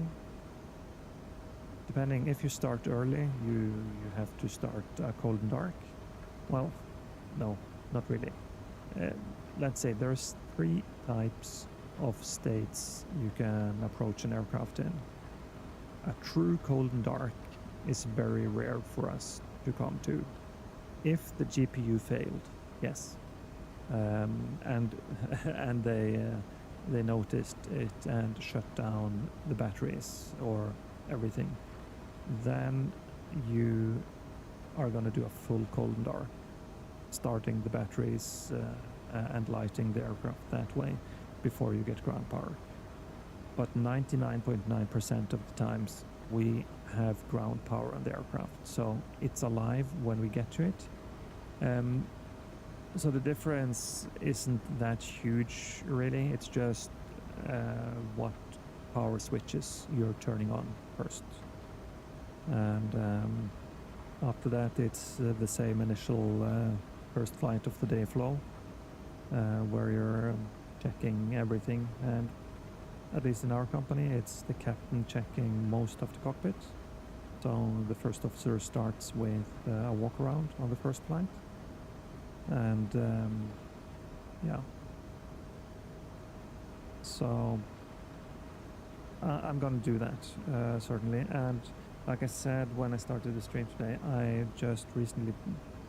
Depending, if you start early, you have to start Cold and Dark. Well, no, not really. Let's say there's 3 types of states you can approach an aircraft in. A true Cold and Dark is very rare for us to come to. If the GPU failed, yes, and and they noticed it and shut down the batteries or everything, then you are going to do a full Cold and Dark, starting the batteries and lighting the aircraft that way before you get ground power. But 99.9% of the times we have ground power on the aircraft, so it's alive when we get to it. So the difference isn't that huge, really. It's just what power switches you're turning on first. And after that, it's the same initial first flight of the day flow, where you're checking everything. And at least in our company, it's the captain checking most of the cockpit. So the first officer starts with a walk around on the first flight. And yeah, so I'm gonna do that, certainly. And like I said when I started the stream today, I just recently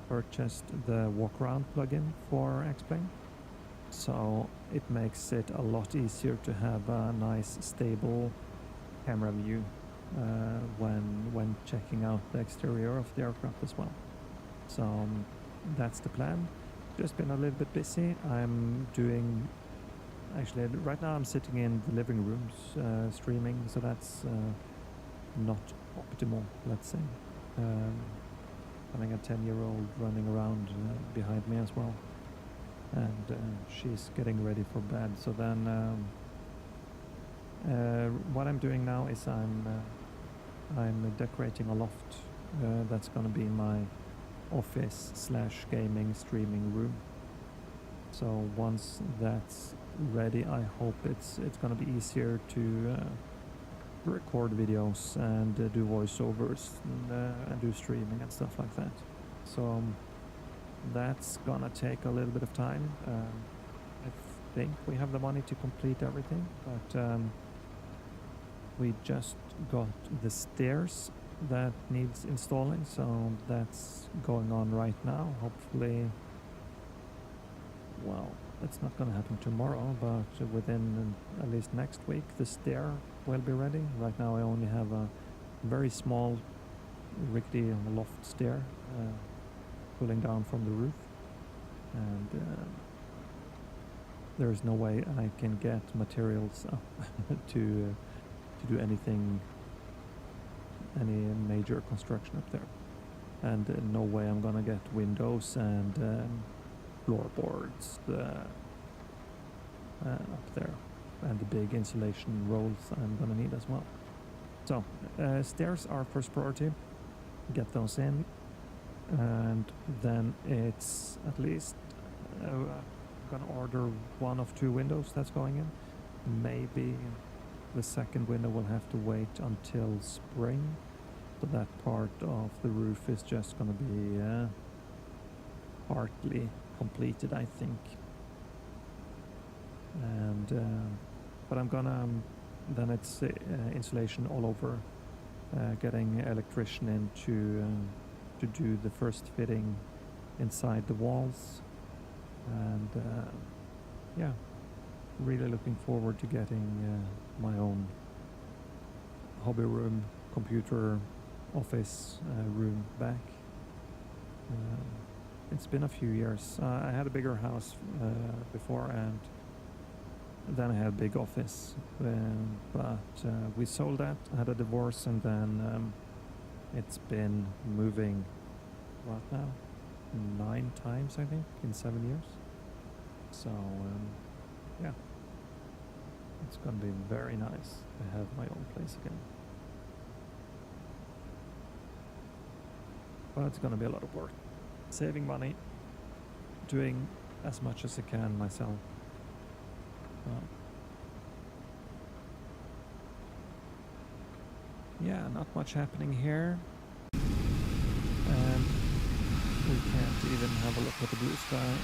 purchased the walk around plugin for X-Plane, so it makes it a lot easier to have a nice stable camera view when checking out the exterior of the aircraft as well. So that's the plan. Just been a little bit busy. I'm doing, actually right now I'm sitting in the living rooms streaming, so that's not optimal, let's say. Having a 10-year-old running around behind me as well, and she's getting ready for bed. So then what I'm doing now is I'm decorating a loft. That's gonna be my office / gaming streaming room. So once that's ready, I hope it's gonna be easier to record videos and do voiceovers and do streaming and stuff like that. So that's gonna take a little bit of time. I think we have the money to complete everything, but we just got the stairs that needs installing, so that's going on right now. Hopefully, well, it's not going to happen tomorrow, but within at least next week the stair will be ready. Right now I only have a very small rickety loft stair pulling down from the roof, and there is no way I can get materials up to do anything, any major construction up there, and no way I'm gonna get windows and floorboards up there, and the big insulation rolls I'm gonna need as well. So stairs are first priority, get those in, and then it's at least I'm gonna order 1 of 2 windows that's going in. Maybe the second window will have to wait until spring, so that part of the roof is just going to be partly completed, I think. And but I'm gonna then it's insulation all over, getting electrician in to do the first fitting inside the walls, and yeah, really looking forward to getting my own hobby room, computer, office room back. It's been a few years. I had a bigger house before, and then I had a big office, but we sold that, had a divorce, and then it's been moving right now 9 times, I think, in 7 years. So, yeah. It's gonna be very nice to have my own place again. But it's gonna be a lot of work. Saving money, doing as much as I can myself. Yeah, not much happening here. And we can't even have a look at the blue sky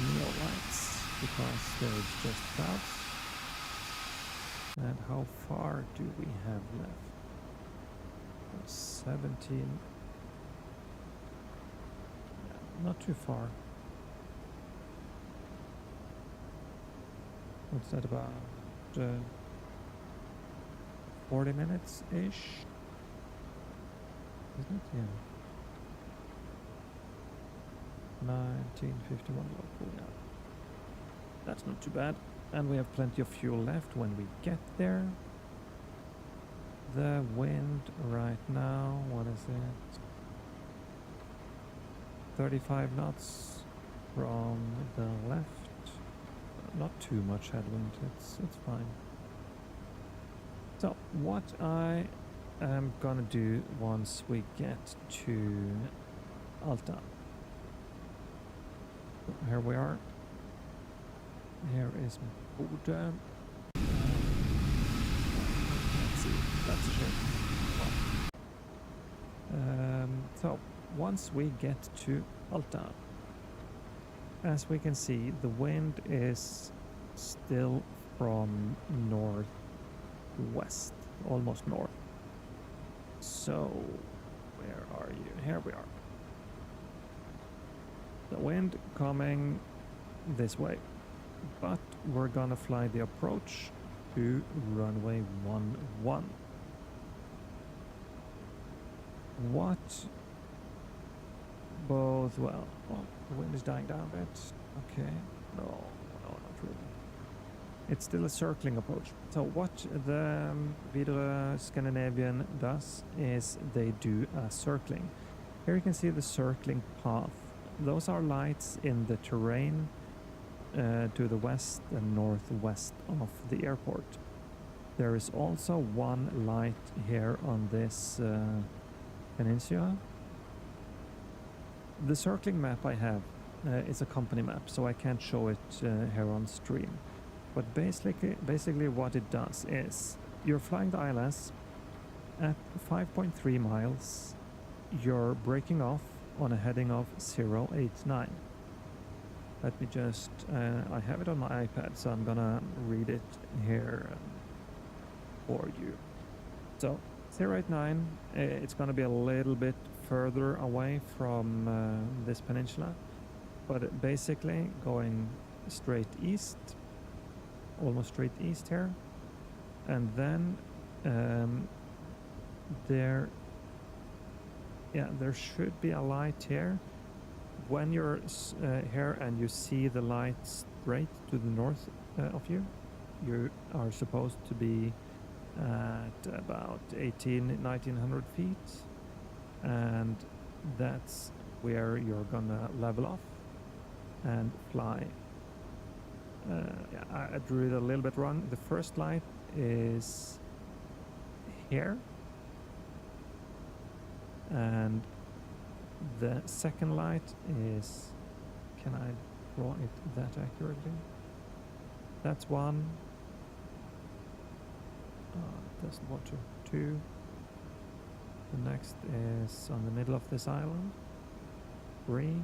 NEO lights because there's just clouds. And how far do we have left? 17. Yeah, not too far. What's that about? 40 minutes-ish? Isn't it? Yeah. 1951 local, yeah. That's not too bad. And we have plenty of fuel left when we get there. The wind right now, what is it? 35 knots from the left. Not too much headwind, it's fine. So what I am gonna do once we get to Alta. Here we are. Here is Buda. Let's see, that's a ship. So once we get to Alta, as we can see, the wind is still from northwest, almost north. So where are you? Here we are. The wind coming this way, but we're gonna fly the approach to runway 11. What both, well, the wind is dying down a bit. Okay, no, not really. It's still a circling approach. So what the Widerøe Scandinavian does is they do a circling. Here you can see the circling path. Those are lights in the terrain to the west and northwest of the airport. There is also one light here on this peninsula. The circling map I have is a company map, so I can't show it here on stream. But basically what it does is you're flying the ILS at 5.3 miles, you're breaking off on a heading of 089. Let me just, I have it on my iPad, so I'm gonna read it here for you. So 089, it's gonna be a little bit further away from this peninsula, but basically going straight east, almost straight east here, and then there should be a light here. When you're here and you see the light straight to the north of you, you are supposed to be at about 1900 feet, and that's where you're gonna level off and fly. Yeah, I drew it a little bit wrong. The first light is here, and the second light is, can I draw it that accurately? That's one. Doesn't want to. Two. The next is on the middle of this island. 3.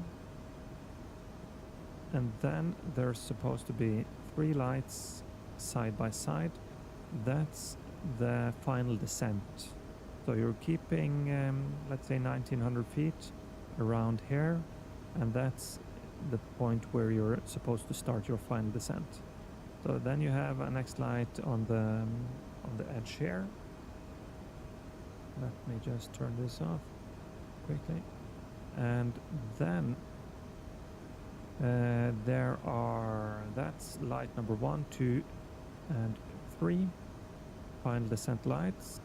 And then there's supposed to be 3 lights side by side. That's the final descent. So you're keeping, let's say 1900 feet around here, and that's the point where you're supposed to start your final descent. So then you have a next light on the edge here. Let me just turn this off quickly. And then that's light number 1, 2, and 3. Final descent lights.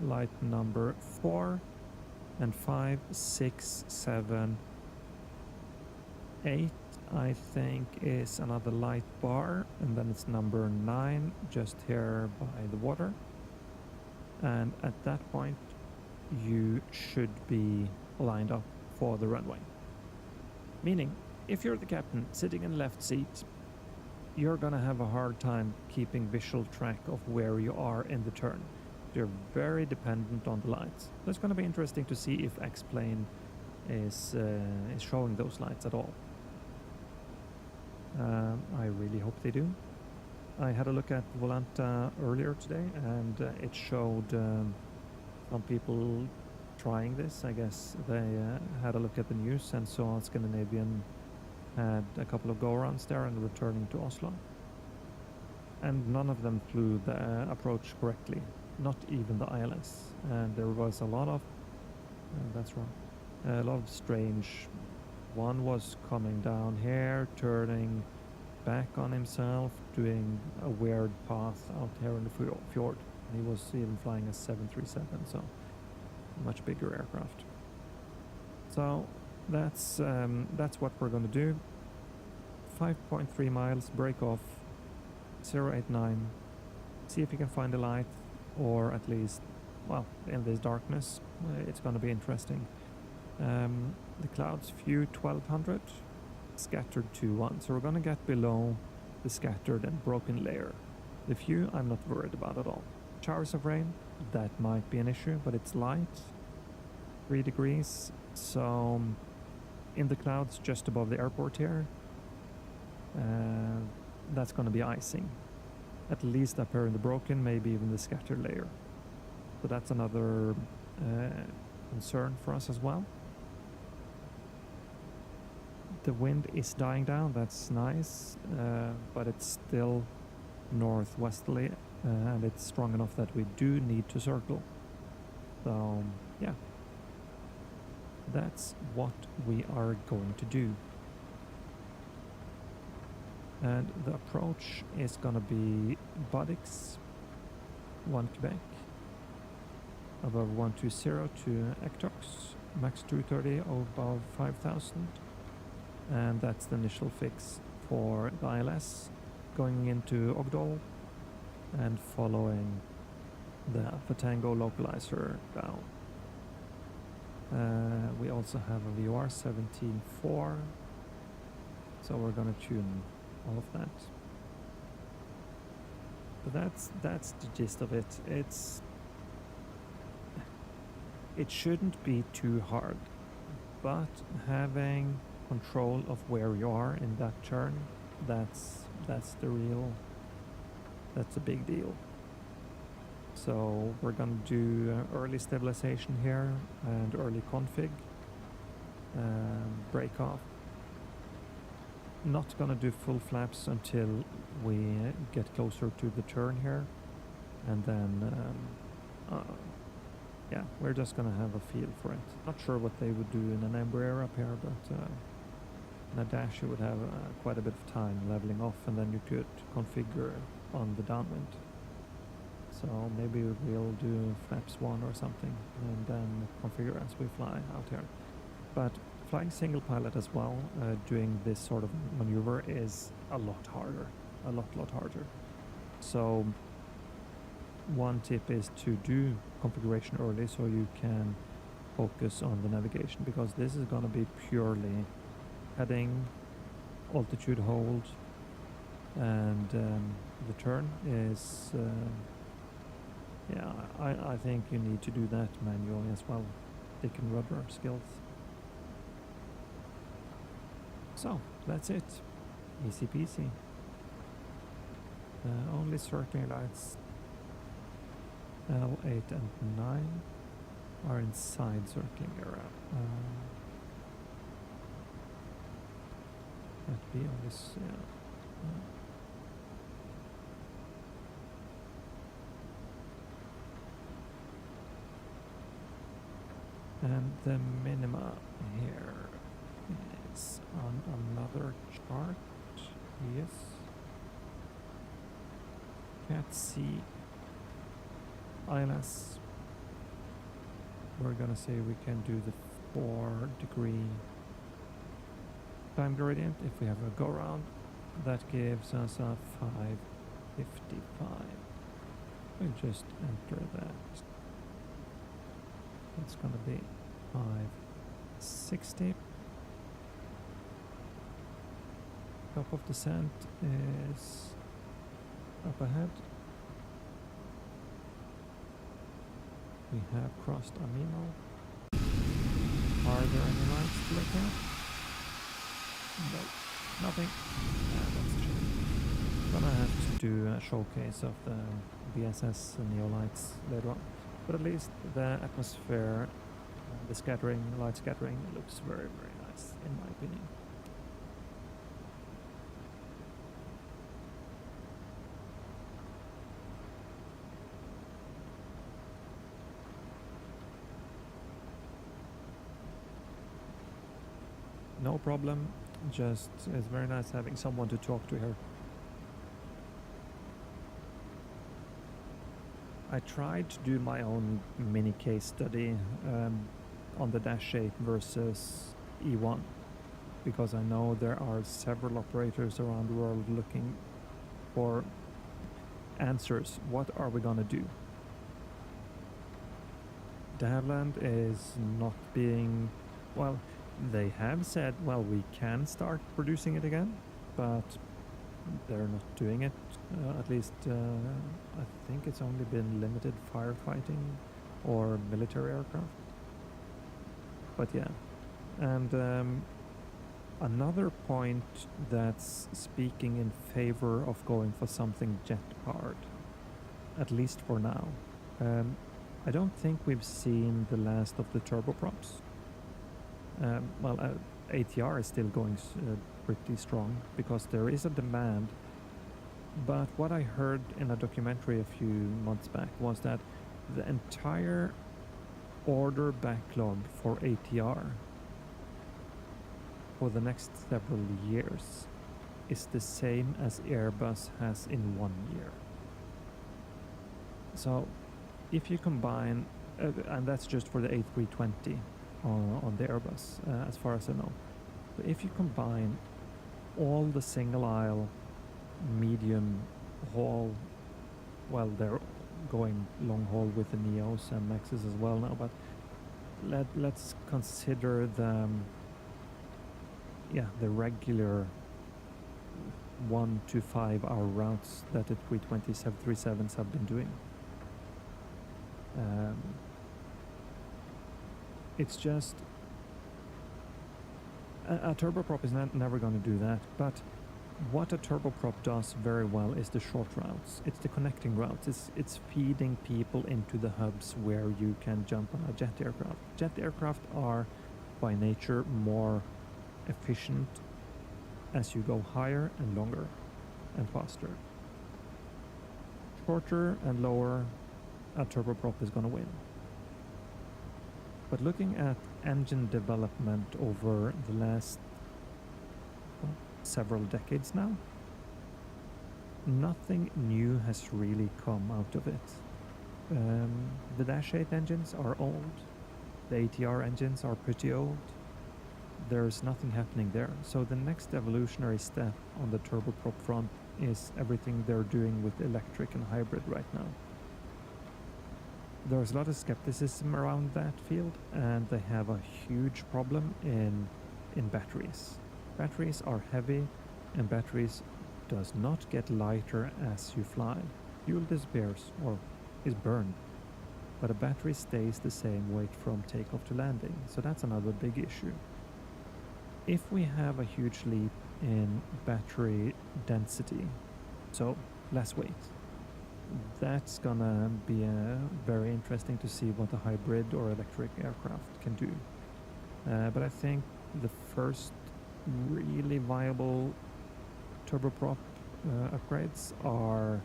Light number 4 And 5, 6, 7, 8, I think, is another light bar, and then it's number 9 just here by the water. And at that point, you should be lined up for the runway. Meaning, if you're the captain sitting in the left seat, you're gonna have a hard time keeping visual track of where you are in the turn. You're very dependent on the lights. So it's gonna be interesting to see if X-Plane is showing those lights at all. I really hope they do. I had a look at Volanta earlier today, and it showed some people trying this. I guess they had a look at the news and saw Scandinavian had a couple of go-arounds there and returning to Oslo. And none of them flew the approach correctly, not even the ILS. And there was a lot of, that's wrong, a lot of strange. One was coming down here, turning back on himself, doing a weird path out here in the fjord. And he was even flying a 737, so a much bigger aircraft. So that's what we're going to do. 5.3 miles, break off, 089. See if you can find a light, or at least, well, in this darkness, it's going to be interesting. The clouds view 1200, scattered 2-1. So we're going to get below the scattered and broken layer. The view, I'm not worried about at all. Showers of rain, that might be an issue, but it's light, 3 degrees. So in the clouds just above the airport here, that's going to be icing. At least up here in the broken, maybe even the scattered layer. So that's another concern for us as well. The wind is dying down, that's nice, but it's still northwesterly, and it's strong enough that we do need to circle. So yeah, that's what we are going to do. And the approach is gonna be Bodix, 1 Quebec, above 120 to Ectox, max 230 above 5,000. And that's the initial fix for the ILS, going into Ogdal and following the Alpha Tango localizer down. We also have a VOR 17.4, so we're gonna tune all of that. But that's the gist of it. It shouldn't be too hard, but having control of where you are in that turn, that's a big deal. So we're gonna do early stabilization here and early config, break off. Not gonna do full flaps until we get closer to the turn here, and then yeah, we're just gonna have a feel for it. Not sure what they would do in an Embraer up here, but in a dash you would have quite a bit of time leveling off, and then you could configure on the downwind. So maybe we'll do flaps 1 or something, and then configure as we fly out here. But flying single pilot as well, doing this sort of maneuver is a lot harder, a lot harder. So one tip is to do configuration early so you can focus on the navigation, because this is going to be purely heading, altitude hold, and the turn is yeah, I think you need to do that manually as well. Stick and rudder skills. So that's it, easy peasy. Only circling lights L8 and 9 are inside circling area. That'd be on this, yeah. And the minima here is on another chart. Yes. Cat C ILS we're gonna say we can do the 4-degree time gradient. If we have a go round, that gives us a 555. We'll just enter that. It's gonna be 560. Top of descent is up ahead. We have crossed Amino. Are there any lights to look at? No, nothing. That's a shame. Gonna have to do a showcase of the BSS NEO lights later on. But at least the atmosphere, the scattering, light scattering, looks very, very nice in my opinion. No problem, just it's very nice having someone to talk to here. I tried to do my own mini case study on the Dash 8 versus E1 because I know there are several operators around the world looking for answers. What are we gonna do? De Havilland is not being, well, they have said, well, we can start producing it again, but they're not doing it. At least I think it's only been limited firefighting or military aircraft. But yeah, and another point that's speaking in favor of going for something jet-powered, at least for now. I don't think we've seen the last of the turboprops. ATR is still going pretty strong because there is a demand. But what I heard in a documentary a few months back was that the entire order backlog for ATR for the next several years is the same as Airbus has in 1 year. So if you combine, and that's just for the A320 on the Airbus, as far as I know. But if you combine all the single aisle, medium haul, well, they're going long haul with the Neos and Maxes as well now, but let's consider the regular 1 to 5 hour routes that the 320 737s have been doing. It's just a turboprop is never going to do that, but what a turboprop does very well is the short routes. It's the connecting routes. It's feeding people into the hubs where you can jump on a jet aircraft. Jet aircraft are by nature more efficient as you go higher and longer and faster. Shorter and lower, a turboprop is going to win. But looking at engine development over the last several decades now, nothing new has really come out of it. The Dash 8 engines are old. The ATR engines are pretty old. There's nothing happening there. So the next evolutionary step on the turboprop front is everything they're doing with electric and hybrid right now. There's a lot of skepticism around that field, and they have a huge problem in batteries. Batteries are heavy, and batteries does not get lighter as you fly. Fuel disappears or is burned, but a battery stays the same weight from takeoff to landing, so that's another big issue. If we have a huge leap in battery density, so less weight, that's gonna be very interesting to see what a hybrid or electric aircraft can do. But I think the first really viable turboprop upgrades are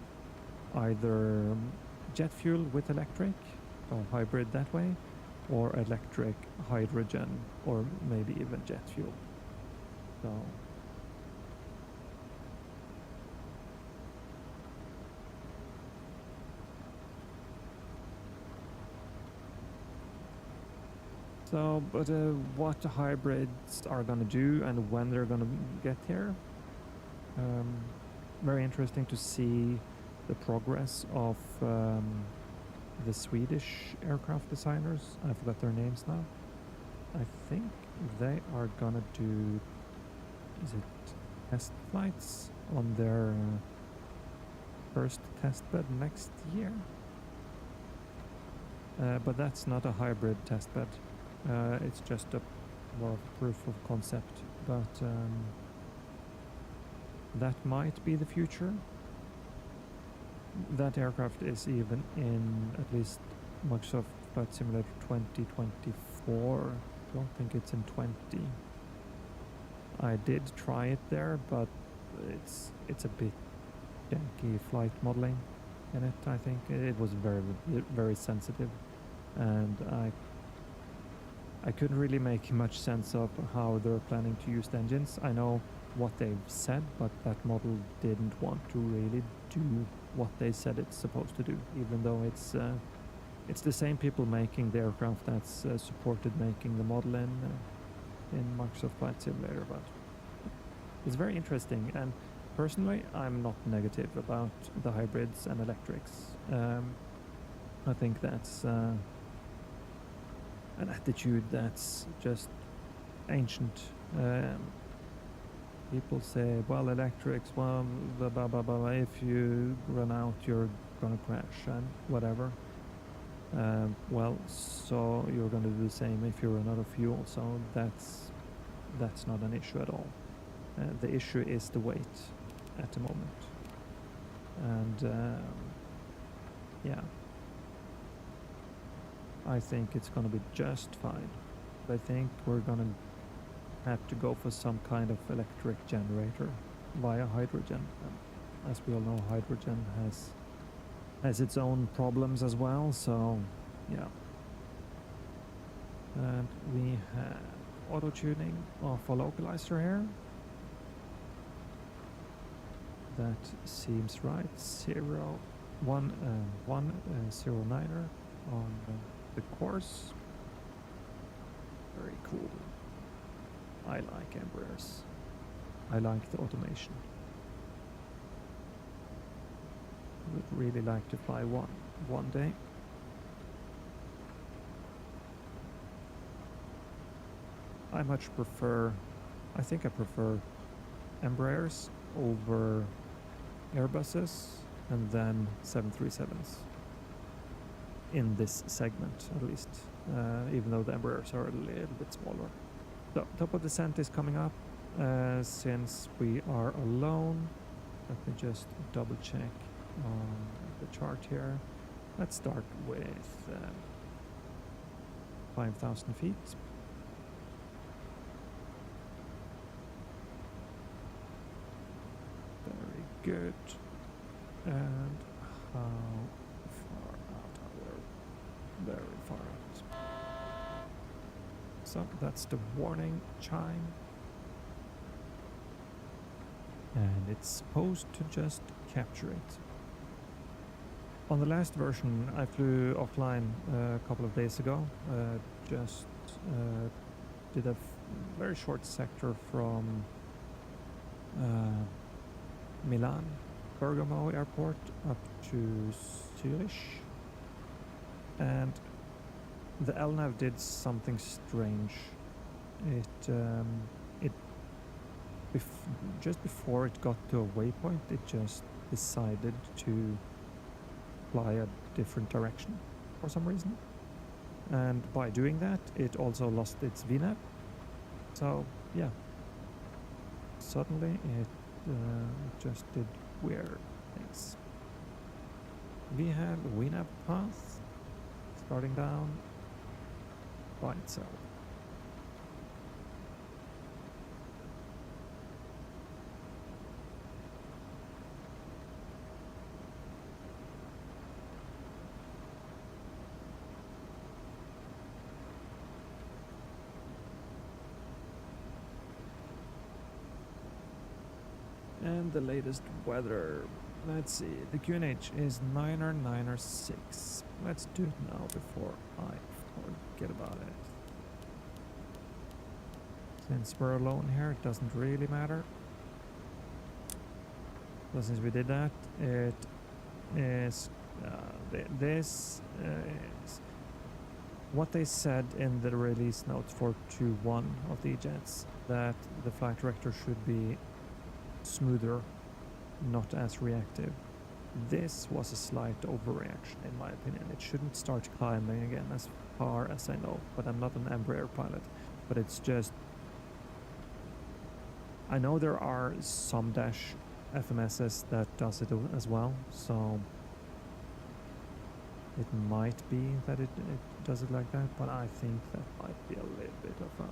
either jet fuel with electric, or hybrid that way, or electric hydrogen, or maybe even jet fuel. So So, but what the hybrids are gonna do and when they're gonna get here, very interesting to see the progress of the Swedish aircraft designers. I forgot their names now. I think they are gonna do, is it test flights on their first test bed next year? But that's not a hybrid test bed. It's just a more of a proof of concept. But that might be the future. That aircraft is even in at least Microsoft Flight Simulator 2024. I don't think it's in 20. I did try it there, but it's a bit janky flight modeling in it. I think it was very sensitive, and I couldn't really make much sense of how they're planning to use the engines. I know what they've said, but that model didn't want to really do what they said it's supposed to do, even though it's the same people making the aircraft that's supported making the model in Microsoft Flight Simulator. But it's very interesting, and personally, I'm not negative about the hybrids and electrics. I think that's an attitude that's just ancient. People say, well, electrics, well, blah, blah, blah, blah, if you run out, you're gonna crash and whatever. Well, so you're gonna do the same if you run out of fuel, so that's not an issue at all. The issue is the weight at the moment. And yeah, I think it's gonna be just fine. I think we're gonna have to go for some kind of electric generator via hydrogen. And as we all know, hydrogen has its own problems as well, so yeah. And we have auto tuning of a localizer here. That seems right. 109er on the course. Very cool. I like Embraers. I like the automation. Would really like to fly one day. I think I prefer Embraers over Airbuses and then 737s in this segment, at least, even though the Embraers are a little bit smaller. So top of descent is coming up. Since we are alone, let me just double check on the chart here. Let's start with 5,000 feet. Very good. And how far out are we? Very far out. So that's the warning chime. And it's supposed to just capture it. On the last version, I flew offline a couple of days ago. Just did a very short sector from Milan, Bergamo airport up to Zurich. And the LNAV did something strange. Just before it got to a waypoint, it just decided to fly a different direction for some reason. And by doing that, it also lost its VNAV. So yeah, suddenly it just did weird things. We have VNAV path starting down by itself. And the latest weather. Let's see, the QNH is 9er 6. Let's do it now before I forget about it. Since we're alone here, it doesn't really matter. So since we did that, it is this is what they said in the release notes for 2.1 of the jets, that the flight director should be smoother, not as reactive. This was a slight overreaction in my opinion. It shouldn't start climbing again as far as I know, but I'm not an Embraer pilot. But it's just, I know there are some dash FMSs that does it as well, so it might be that it does it like that, but I think that might be a little bit of a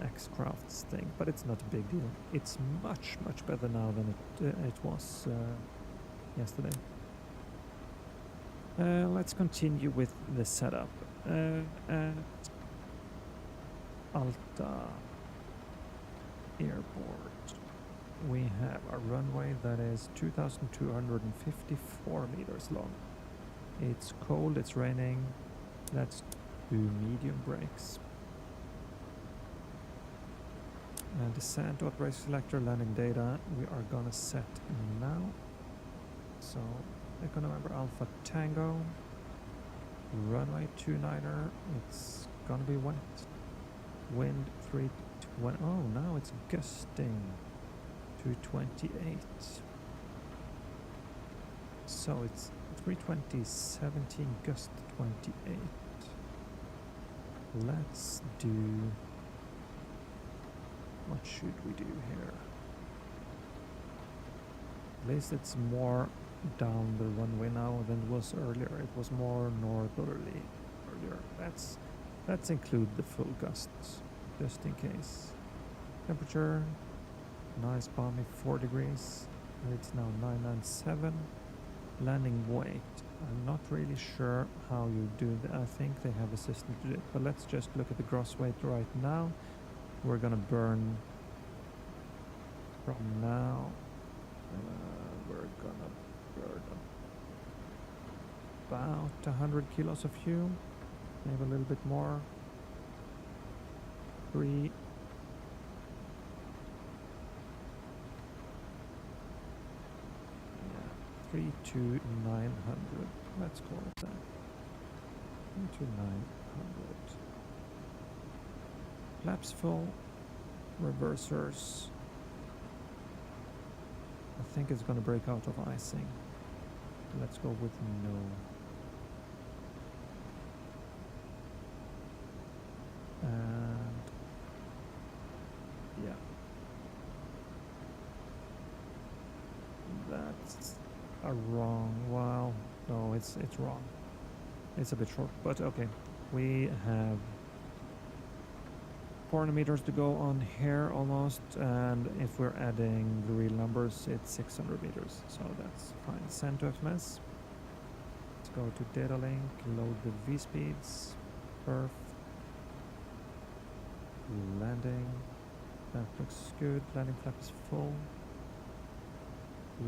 X-Crafts thing, but it's not a big deal. It's much better now than it was yesterday. Let's continue with the setup. At Alta Airport, we have a runway that is 2,254 meters long. It's cold, it's raining. Let's do medium brakes. And descent authorized selector landing data we are gonna set now. So Echo November Alpha Tango, runway 29er, it's gonna be wet. Wind 320, oh now it's gusting to 28. So it's 320, 17, gust 28. Let's do, what should we do here? At least it's more down the runway now than it was earlier. It was more northerly earlier. Let's include the full gusts, just in case. Temperature, nice balmy 4 degrees. It's now 997. Landing weight, I'm not really sure how you do that. I think they have a system to do it, but let's just look at the gross weight right now. We're gonna burn from now. We're gonna burn about 100 kilos of fuel, maybe a little bit more. 3 to 900. Let's call it that. 3 to 900. Flaps full. Reversers. I think it's gonna break out of icing. Let's go with no. And yeah. That's a wrong, wow, no, it's wrong. It's a bit short, but okay. We have 400 meters to go on here almost, and if we're adding the real numbers, it's 600 meters, so that's fine. Send to FMS. Let's go to data link, load the V-speeds, perf, landing, that looks good, landing flap is full,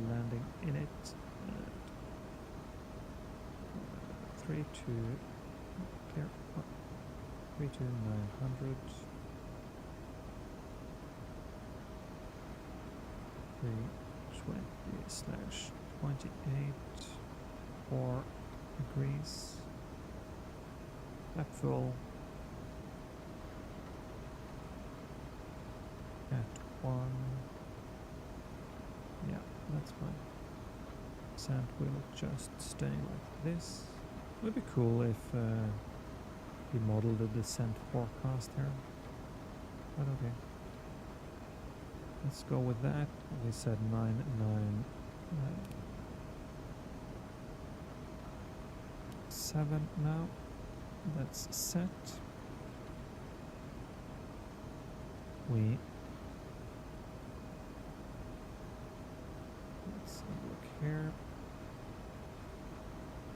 landing in it, 3 to, clear, 3 to 900, 320/28, 4 degrees, flap full, at 1, yeah, that's fine. Sand will just stay like this. It would be cool if we modeled the descent forecast here, but okay. Let's go with that. We said 997 now. That's set. Let's have a look here.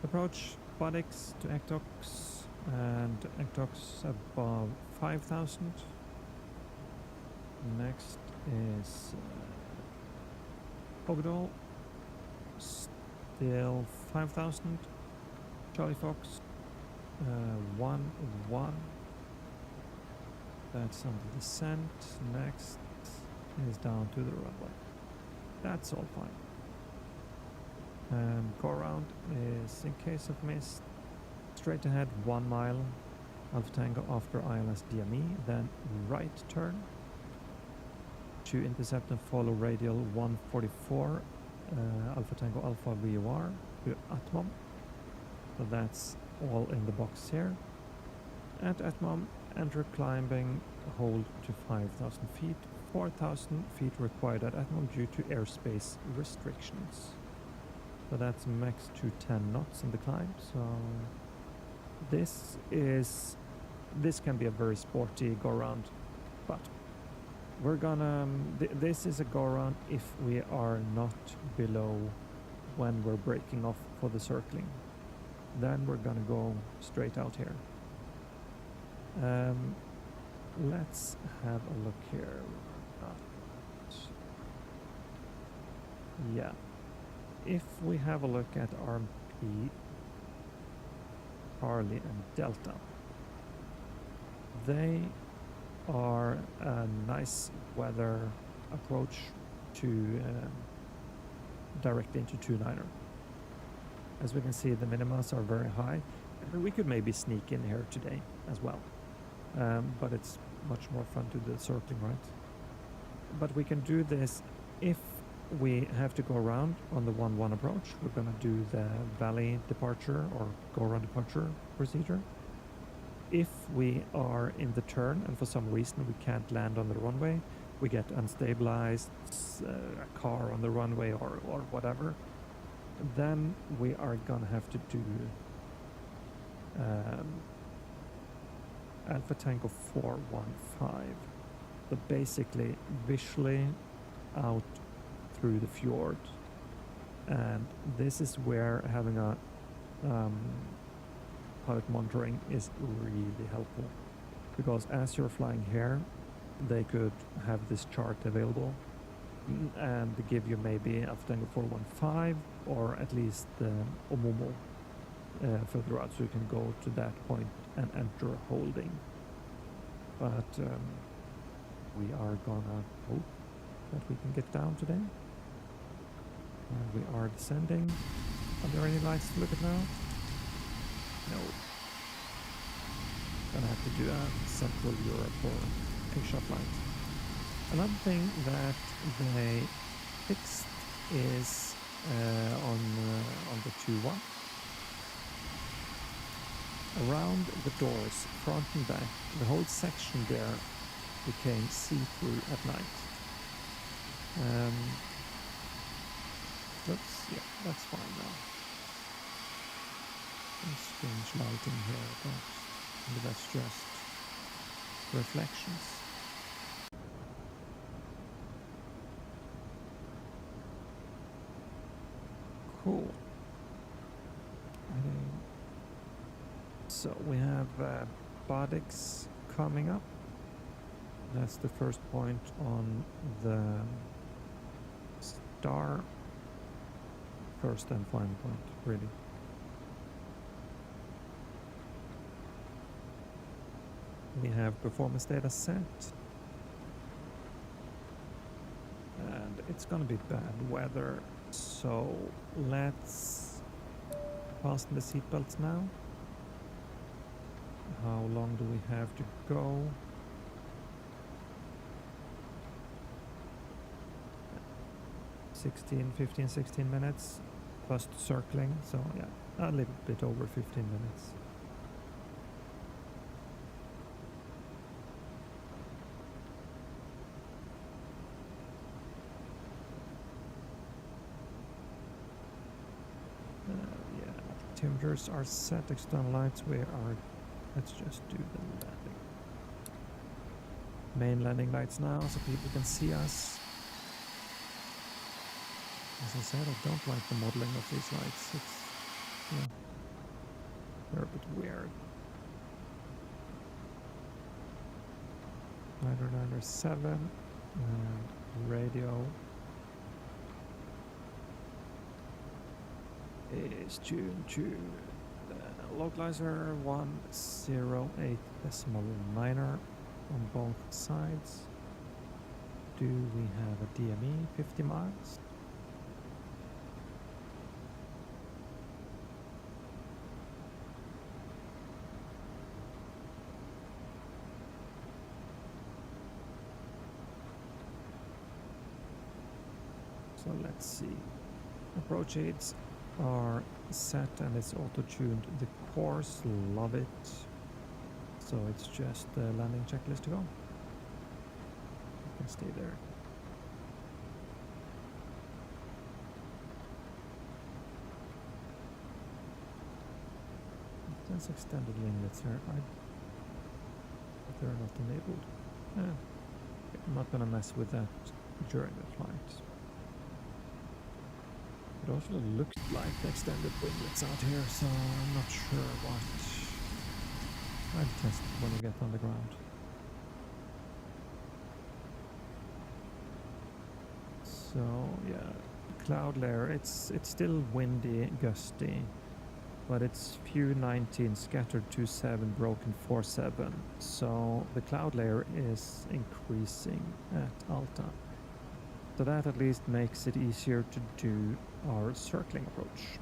Approach buttocks to ectox, and ectox above 5,000. Next is Ogdal, still 5,000. Charlie Fox, 1-1. That's on the descent. Next is down to the runway. That's all fine. Go around is in case of mist. Straight ahead 1 mile. Alpha Tango after ILS DME. Then right turn. To intercept and follow radial 144. Alpha Tango Alpha VOR to Atmom. So that's all in the box here. At Atmom, enter climbing, hold to 5,000 feet. 4,000 feet required at Atmom due to airspace restrictions. So that's max to 10 knots in the climb. So this can be a very sporty go around, but we're gonna this is a go around if we are not below when we're breaking off for the circling. Then we're gonna go straight out here. Let's have a look here. Yeah, if we have a look at RMP, Charlie and Delta, they are a nice weather approach to directly into 2-9er. As we can see, the minimas are very high. We could maybe sneak in here today as well, but it's much more fun to do the circling, right? But we can do this if we have to go around on the 1-1 approach. We're going to do the valley departure or go around departure procedure. If we are in the turn and for some reason we can't land on the runway, we get unstabilized, a car on the runway or whatever, then we are gonna have to do Alpha Tango 415. So basically visually out through the fjord, and this is where having a pilot monitoring is really helpful, because as you're flying here, they could have this chart available and give you maybe Alpha Tango 415 or at least Omomo further out, so you can go to that point and enter holding. But we are gonna hope that we can get down today. We are descending. Are there any lights to look at now? No. Gonna have to do a Central Europe or Asia flight. Another thing that they fixed is on the 2-1. Around the doors, front and back, the whole section there became see-through at night. Yeah, that's fine now. Some strange lighting here, but that's just reflections. Cool. So we have Bodix coming up. That's the first point on the star. First and final point, really. We have performance data set. And it's gonna be bad weather, so let's fasten the seatbelts now. How long do we have to go? 15-16 minutes plus circling, so yeah, a little bit over 15 minutes. Yeah, temperatures are set, external lights, let's just do the landing. Main landing lights now, so people can see us. As I said, I don't like the modeling of these lights. They're a bit weird. 907 and radio is tuned to the localizer 108.9er. on both sides. Do we have a DME 50 miles? So let's see. Approach aids are set and it's auto-tuned. The course, love it. So it's just the landing checklist to go. You can stay there. There's extended winglets here, but they're not enabled. I'm not gonna mess with that during the flight. It also looks like the extended winglets out here, so I'm not sure what. I'll test it when we get on the ground. So yeah, cloud layer. It's still windy, gusty, but it's few 19, scattered 27, broken 47. So the cloud layer is increasing at Alta. So that at least makes it easier to do our circling approach.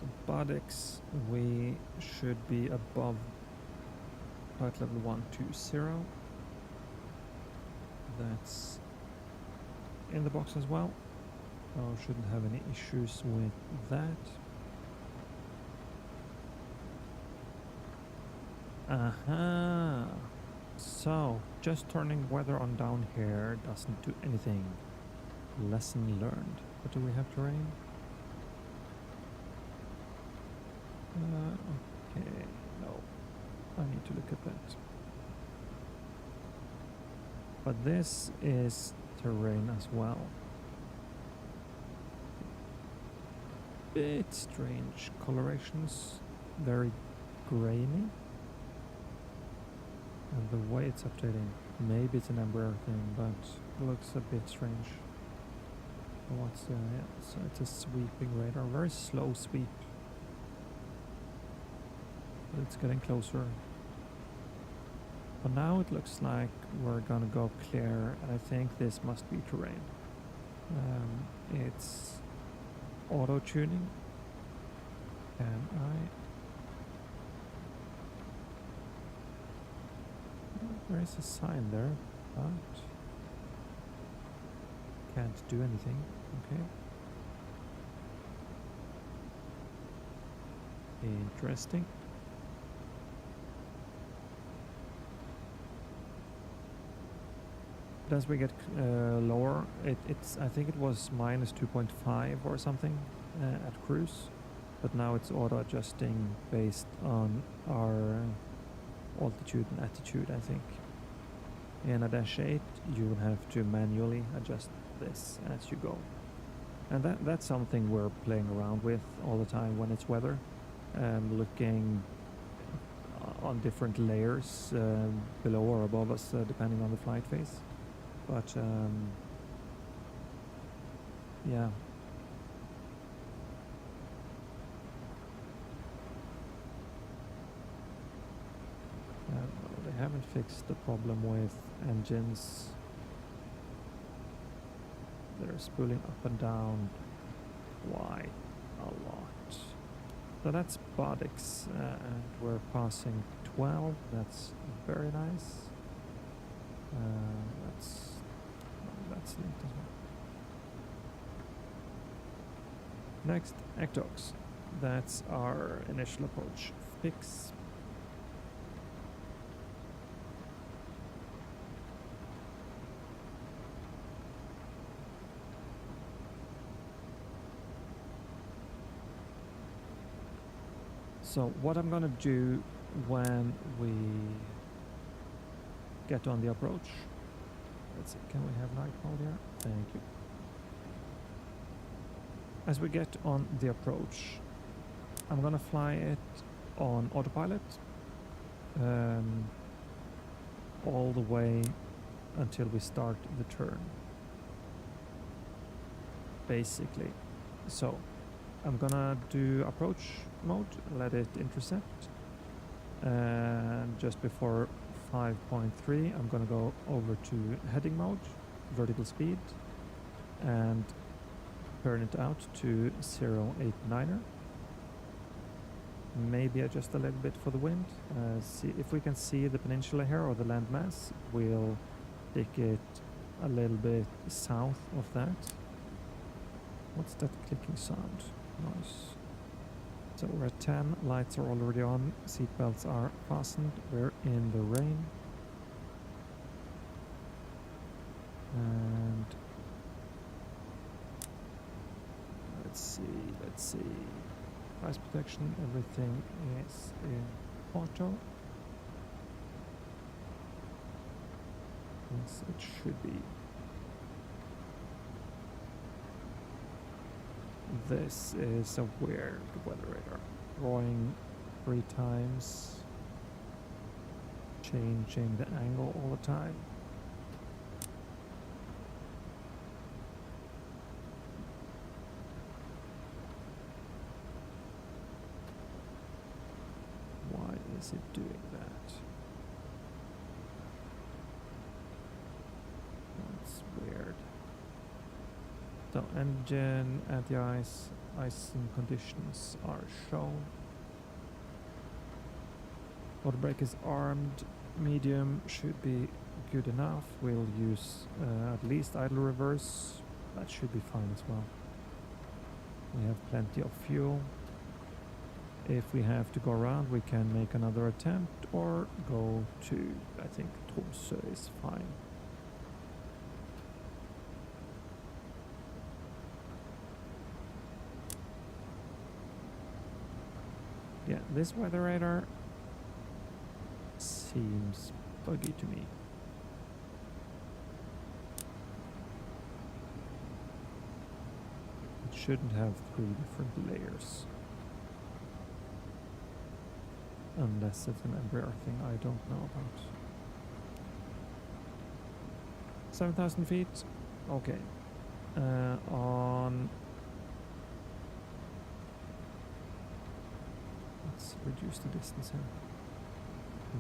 The buttocks, we should be above flight level 120. That's in the box as well. So shouldn't have any issues with that. Aha! So, just turning weather on down here doesn't do anything. Lesson learned. But do we have terrain? Okay, no. I need to look at that. But this is terrain as well. Bit strange colorations, very grainy. And the way it's updating, maybe it's an Embraer thing, but it looks a bit strange. What's yeah, so it's a sweeping radar, very slow sweep. But it's getting closer. But now it looks like we're gonna go clear, and I think this must be terrain. It's auto tuning. Can I? There is a sign there, but can't do anything. Okay. Interesting. But as we get lower, it's I think it was minus 2.5 or something at cruise, but now it's auto adjusting based on our altitude and attitude, I think. In a Dash 8, you will have to manually adjust this as you go. And that's something we're playing around with all the time when it's weather. Looking on different layers below or above us, depending on the flight phase. But yeah. They haven't fixed the problem with engines. They're spooling up and down quite a lot. So that's buttocks, and we're passing 12. That's very nice. That's linked as well. Next, ectox. That's our initial approach. Fix. So what I'm gonna do when we get on the approach. Let's see, can we have night mode here? Thank you. As we get on the approach, I'm gonna fly it on autopilot all the way until we start the turn, basically. So I'm gonna do approach mode, let it intercept, and just before 5.3 I'm gonna go over to heading mode, vertical speed, and turn it out to 0.89er. Maybe adjust a little bit for the wind. See if we can see the peninsula here or the landmass. We'll take it a little bit south of that. What's that clicking sound? Nice. So we're at 10, lights are already on, seatbelts are fastened, we're in the rain. And let's see. Price protection, everything is in auto. Yes, it should be. This is a weird weather radar. Drawing 3 times. Changing the angle all the time. Why is it doing that? That's weird. So engine, anti-ice, icing conditions are shown. Water brake is armed, medium should be good enough. We'll use at least idle reverse, that should be fine as well. We have plenty of fuel. If we have to go around, we can make another attempt or go to, I think Tromsø is fine. Yeah, this weather radar seems buggy to me. It shouldn't have 3 different layers. Unless it's an Embraer thing I don't know about. 7,000 feet. Okay. On... Let's reduce the distance here.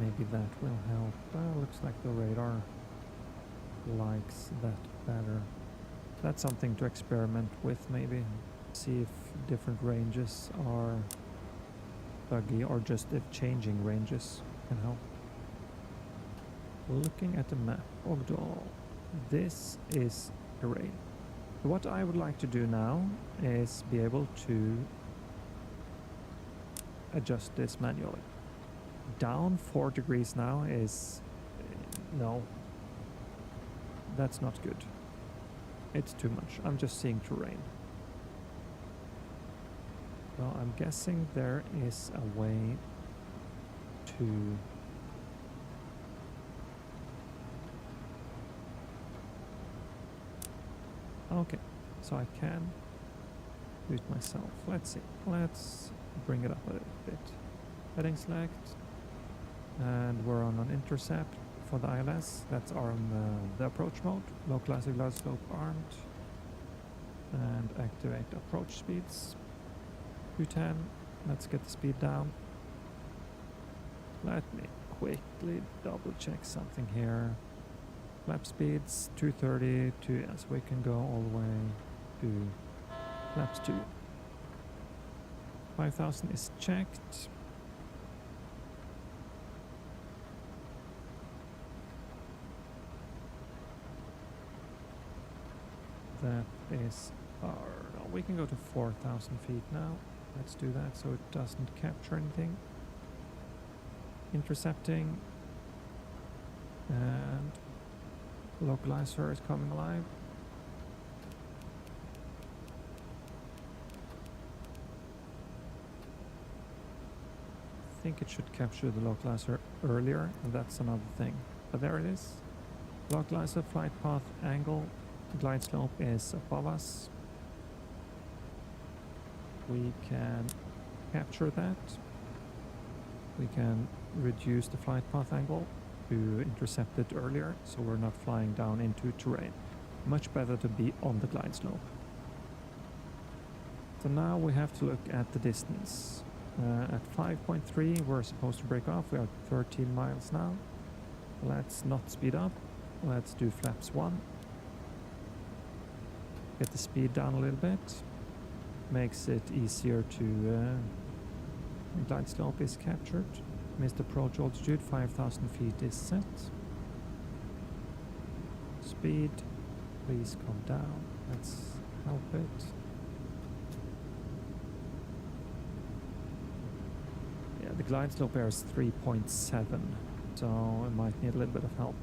Maybe that will help. Looks like the radar likes that better. That's something to experiment with, maybe. See if different ranges are buggy or just if changing ranges can help. Looking at the map, Ogdal, this is terrain. What I would like to do now is be able to adjust this manually. Down 4 degrees now is no, that's not good. It's too much. I'm just seeing terrain. Well, I'm guessing there is a way to okay, so I can do it myself. Let's see. Let's bring it up a little bit. Heading select, and we're on an intercept for the ILS. That's on the approach mode. Localize glide slope armed, and activate approach speeds. 210. Let's get the speed down. Let me quickly double check something here. Flap speeds 230 to, so we can go all the way to flaps 2. 5,000 is checked. That is our, no, we can go to 4,000 feet now. Let's do that so it doesn't capture anything. Intercepting, and localizer is coming alive. I think it should capture the localizer earlier, and that's another thing. But there it is. Localizer, flight path, angle, glide slope is above us. We can capture that. We can reduce the flight path angle to intercept it earlier, so we're not flying down into terrain. Much better to be on the glide slope. So now we have to look at the distance. At 5.3 we're supposed to break off. We are 13 miles now. Let's not speed up. Let's do flaps 1. Get the speed down a little bit. Makes it easier to... glide slope is captured. Missed approach altitude, 5,000 feet is set. Speed, please come down. Let's help it. Yeah, the glide slope here is 3.7, so it might need a little bit of help.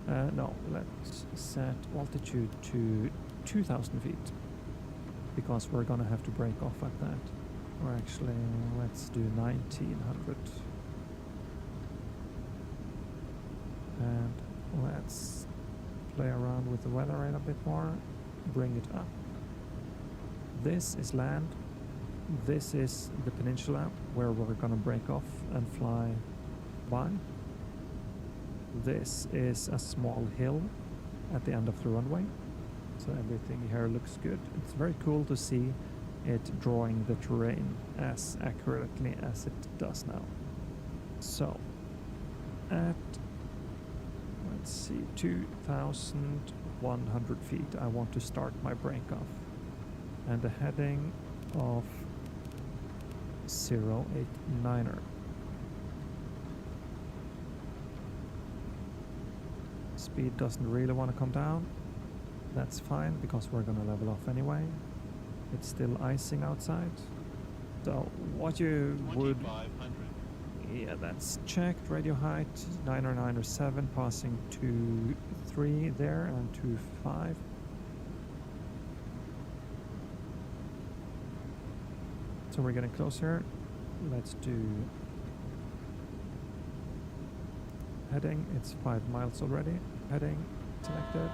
No, let's set altitude to 2,000 feet, because we're gonna have to break off at that. Or actually, let's do 1900. And let's play around with the weather a bit more, bring it up. This is land. This is the peninsula where we're gonna break off and fly by. This is a small hill at the end of the runway. So everything here looks good. It's very cool to see it drawing the terrain as accurately as it does now. So at, let's see, 2,100 feet, I want to start my breakoff. And a heading of 089er. Speed doesn't really want to come down. That's fine, because we're going to level off anyway. It's still icing outside. So what you would... Yeah, that's checked. Radio height 997, passing 2.3 there and 2.5. So we're getting closer. Let's do heading. It's 5 miles already. Heading selected.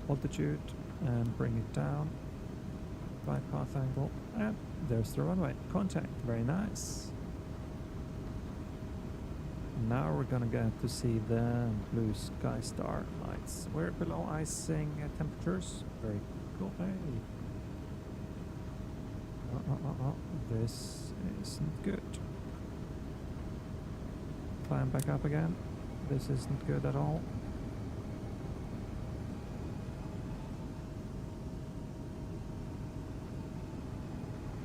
Altitude and bring it down. Flight path angle, and there's the runway. Contact, very nice. Now we're gonna get to see the blue sky star lights. We're below icing temperatures. Very cool. Hey. This isn't good. Climb back up again. This isn't good at all.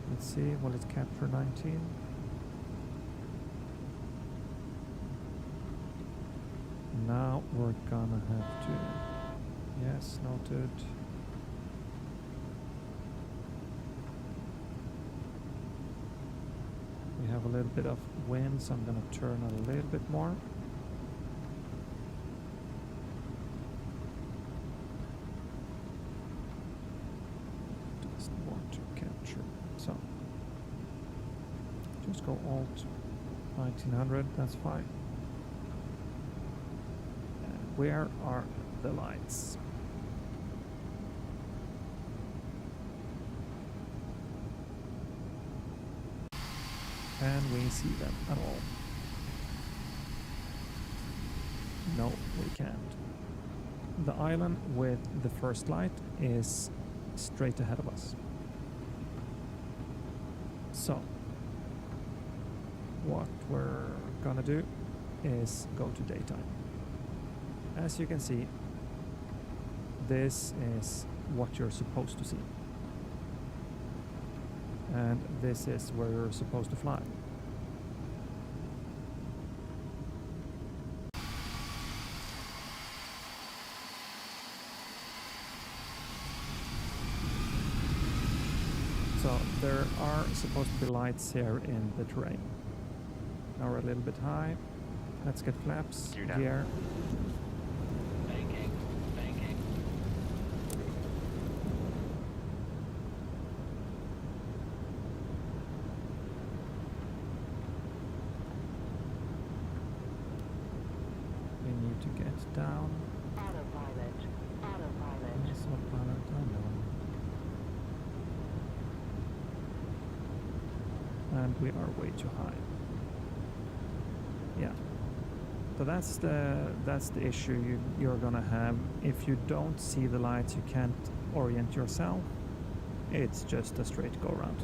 Let's see, will it capture 19? Now we're gonna have to... Yes, noted. We have a little bit of wind, so I'm gonna turn a little bit more. Doesn't want to capture. So just go alt 1900, that's fine. And where are the lights? Can we see them at all? No, we can't. The island with the first light is straight ahead of us. So what we're gonna do is go to daytime. As you can see, this is what you're supposed to see. And this is where you're supposed to fly. So there are supposed to be lights here in the terrain. Now we're a little bit high. Let's get flaps, gear. Banking. We need to get down. Autopilot. Yes, autopilot, I know. And we are way too high. Yeah. So that's the issue you're gonna have. If you don't see the lights, you can't orient yourself. It's just a straight go around.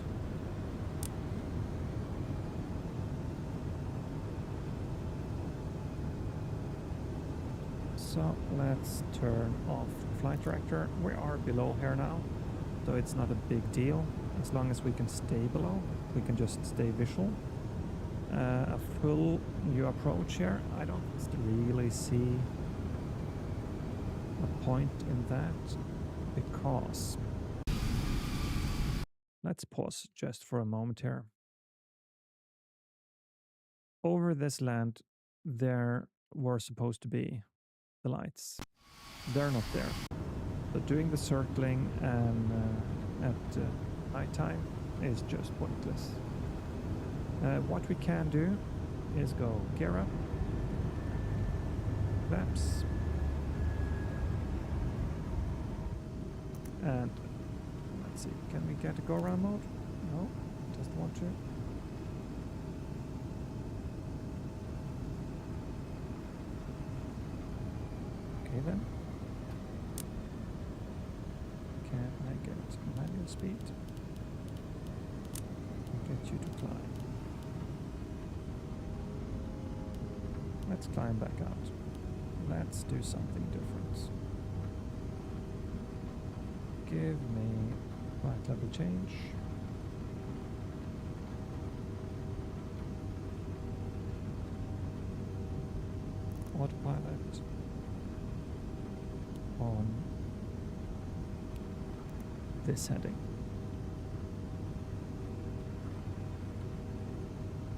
So let's turn off the flight director. We are below here now, so it's not a big deal. As long as we can stay below, we can just stay visual. A full new approach here, I don't really see a point in that, because let's pause just for a moment here. Over this land, there were supposed to be the lights. They're not there. So doing the circling and at night time is just pointless. What we can do is go gear up, flaps, and let's see, can we get a go around mode? No, doesn't want to. Okay then. Can I get manual speed? Get you to climb. Let's climb back out. Let's do something different. Give me flight level change. Autopilot on this heading.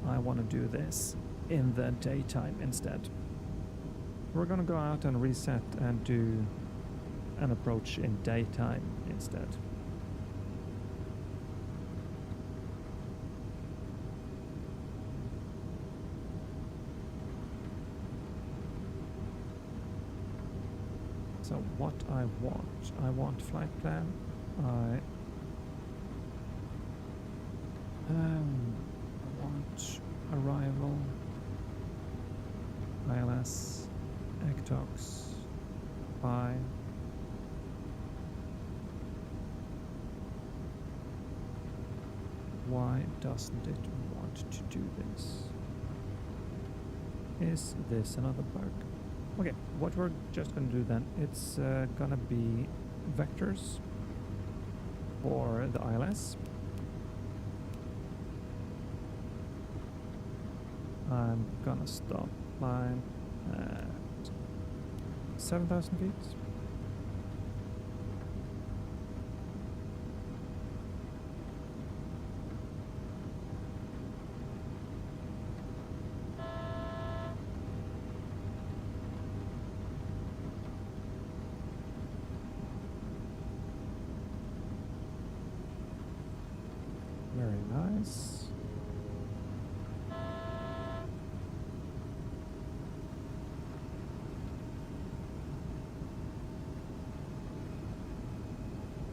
I want to do this in the daytime instead. We're going to go out and reset and do an approach in daytime instead. So what I want flight plan. I want arrival, ILS, ECTOX, by why doesn't it want to do this? Is this another bug? Okay, what we're just going to do then, it's going to be vectors for the ILS. I'm going to stop line at 7,000 feet. Very nice.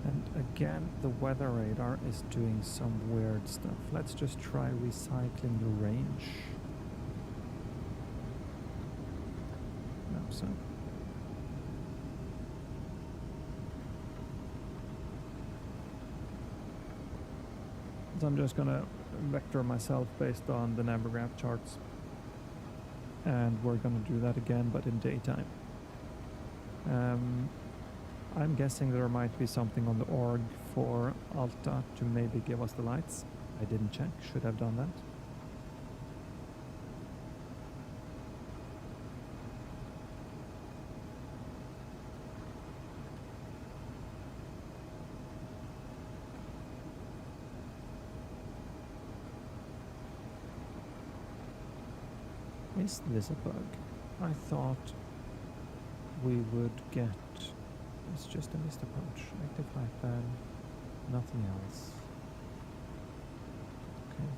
And again, the weather radar is doing some weird stuff. Let's just try recycling the range. No, so. So I'm just gonna vector myself based on the Navigraph charts. And we're gonna do that again, but in daytime. I'm guessing there might be something on the org for Alta to maybe give us the lights. I didn't check, should have done that. Is this a bug? I thought we would get... It's just a missed approach. Active flight plan, nothing else. Okay.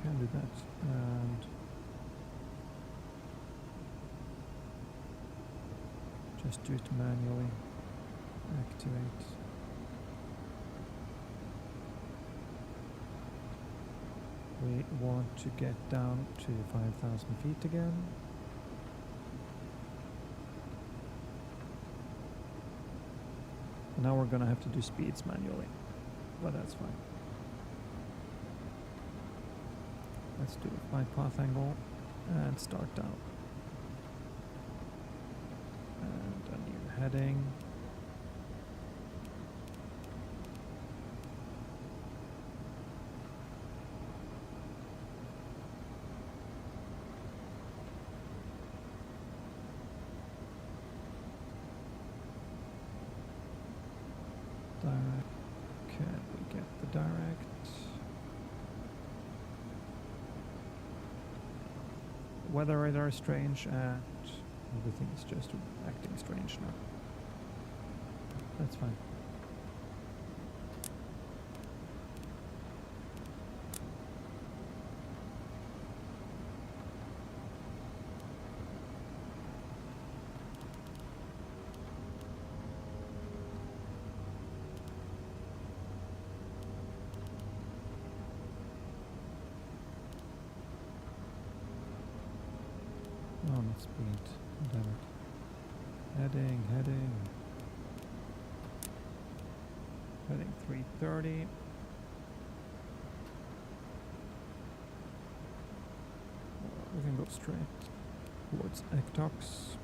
can do that. And just do it manually. Activate. We want to get down to 5,000 feet again. Now we're gonna have to do speeds manually, but that's fine. Let's do a flight path angle and start down. And a new heading. Direct. Can we get the direct? Weather radar is strange and everything is just acting strange now. That's fine. Oh, not speed. Damn it. Heading. Heading 330. We can go straight towards Ectox.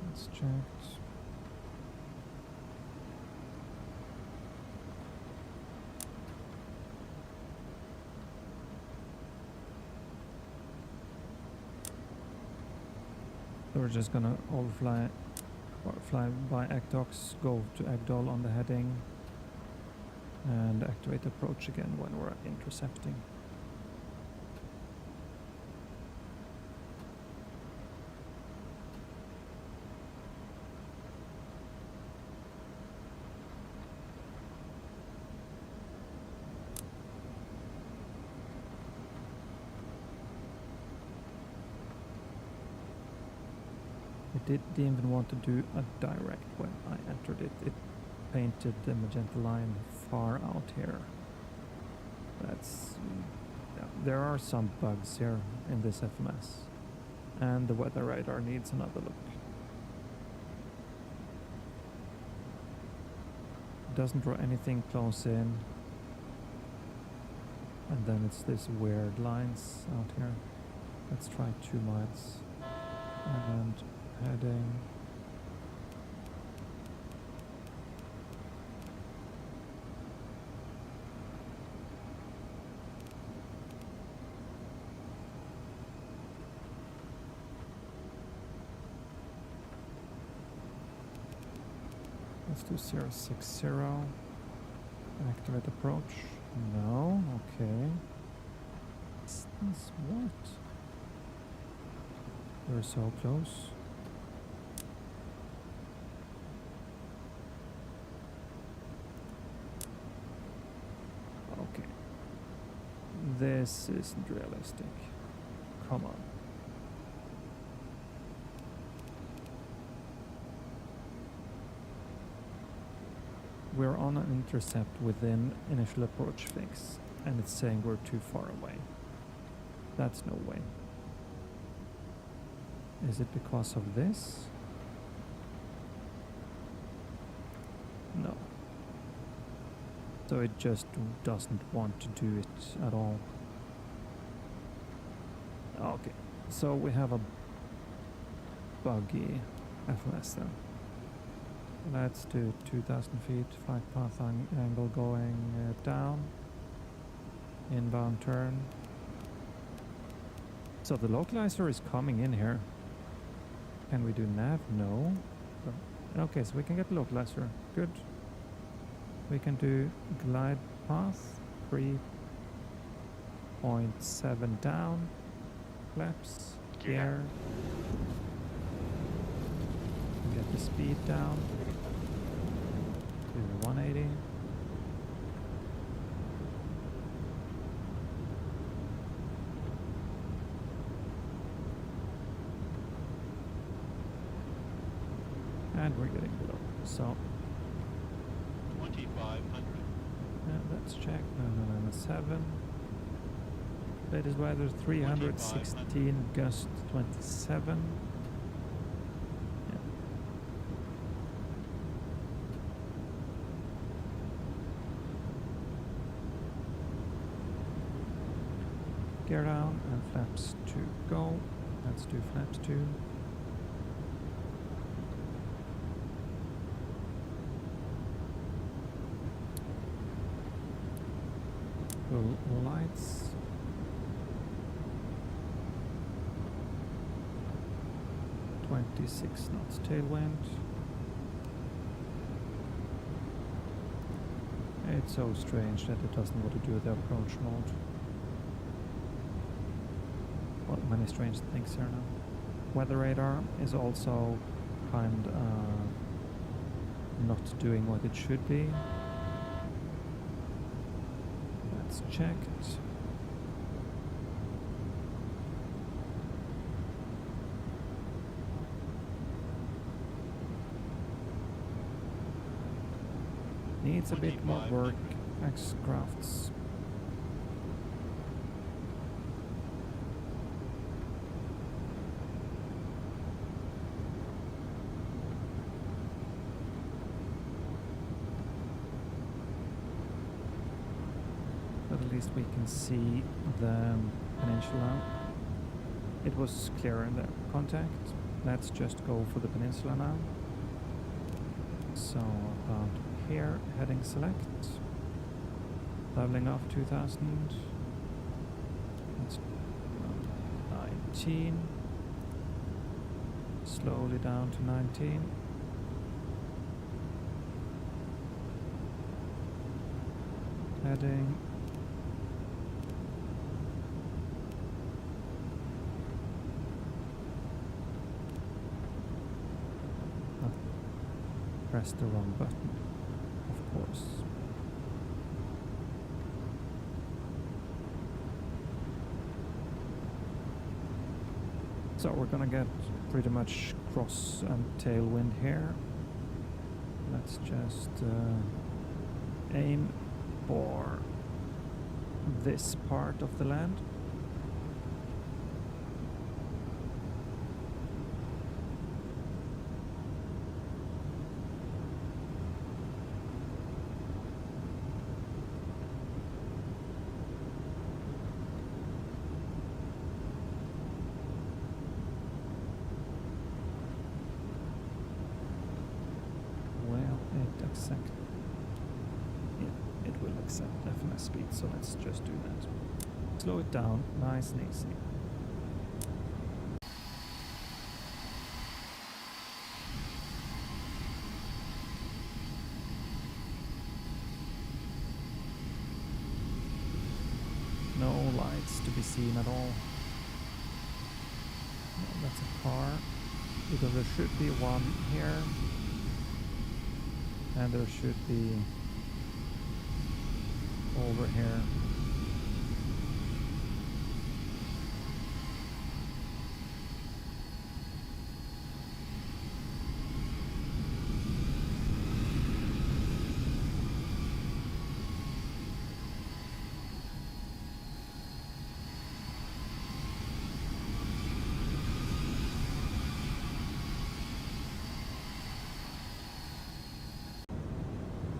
That's checked. So we're just gonna overfly or fly by Ectox, go to Agdal on the heading, and activate approach again when we're intercepting. Didn't even want to do a direct when I entered it. It painted the magenta line far out here. That's... yeah, there are some bugs here in this FMS. And the weather radar needs another look. Doesn't draw anything close in. And then it's this weird lines out here. Let's try 2 miles. And heading. Let's do 060. Activate approach. No, okay. Distance, what? We're so close. Okay. This isn't realistic. Come on. We're on an intercept within initial approach fix, and it's saying we're too far away. That's no way. Is it because of this? No. So it just doesn't want to do it at all. Okay, so we have a buggy FLS then. Let's do 2000 feet, flight path angle going down, inbound turn. So the localizer is coming in here. Can we do nav? No. Okay, so we can get the localizer. Good. We can do glide path, 3.7 down, flaps, gear. Get the speed down to 180. And we're getting below. So 2500. let's check. No, 7. Latest weather 316, gust 27. Gear down and flaps 2 go. Let's do flaps 2. Full lights. .26 knots tailwind. It's so strange that it doesn't want to do the approach mode. Well, many strange things here now. Weather radar is also kind of not doing what it should be. That's checked. Needs a bit more work. X-crafts. But at least we can see the peninsula. It was clear in the contact. Let's just go for the peninsula now. So about here, heading select. Leveling off 2000. Let's 19. Slowly down to 19. Heading. Press the wrong button, of course. So we're gonna get pretty much cross and tailwind here. Let's just aim for this part of the land. It will accept FMS speed, so let's just do that. Slow it down, nice and easy. No lights to be seen at all. No, that's a car, because there should be one here. And there should be over here.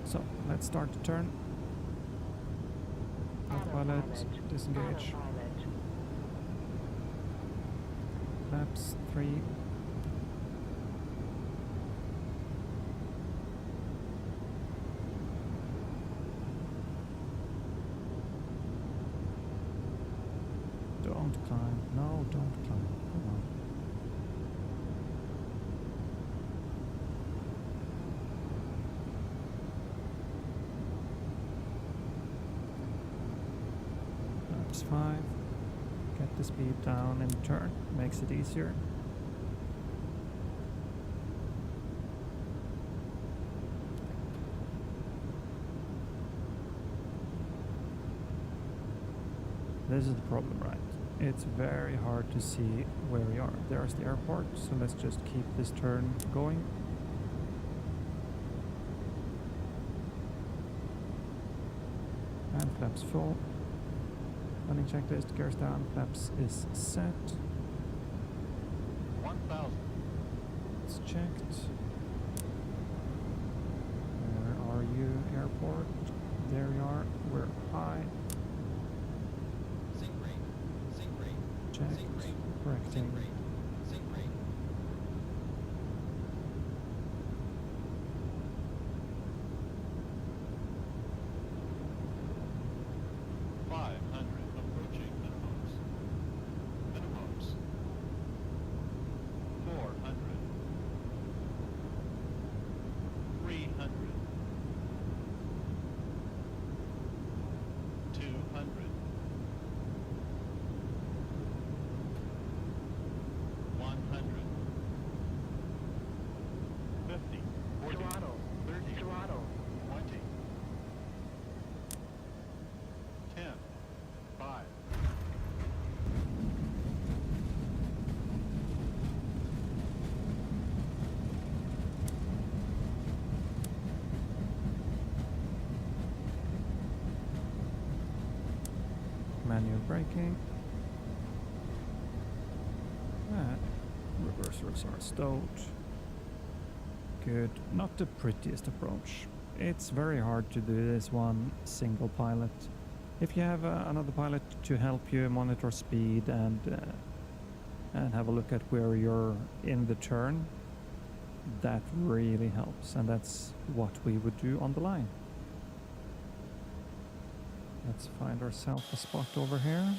So let's start the turn. Autopilot, disengage. Flaps 3. Don't climb. No, don't climb. Come on. Flaps 5. Get the speed down in turn. Makes it easier. This is the problem, right? It's very hard to see where we are. There's the airport, so let's just keep this turn going. And flaps full. Running checklist, gears down, flaps is set. 1,000. It's checked. Where are you, airport? There you are. We're high. Checked. Correcting. Manual braking. Reversers are stowed. Good. Not the prettiest approach. It's very hard to do this one single pilot. If you have another pilot to help you monitor speed and have a look at where you're in the turn, that really helps, and that's what we would do on the line. Let's find ourselves a spot over here.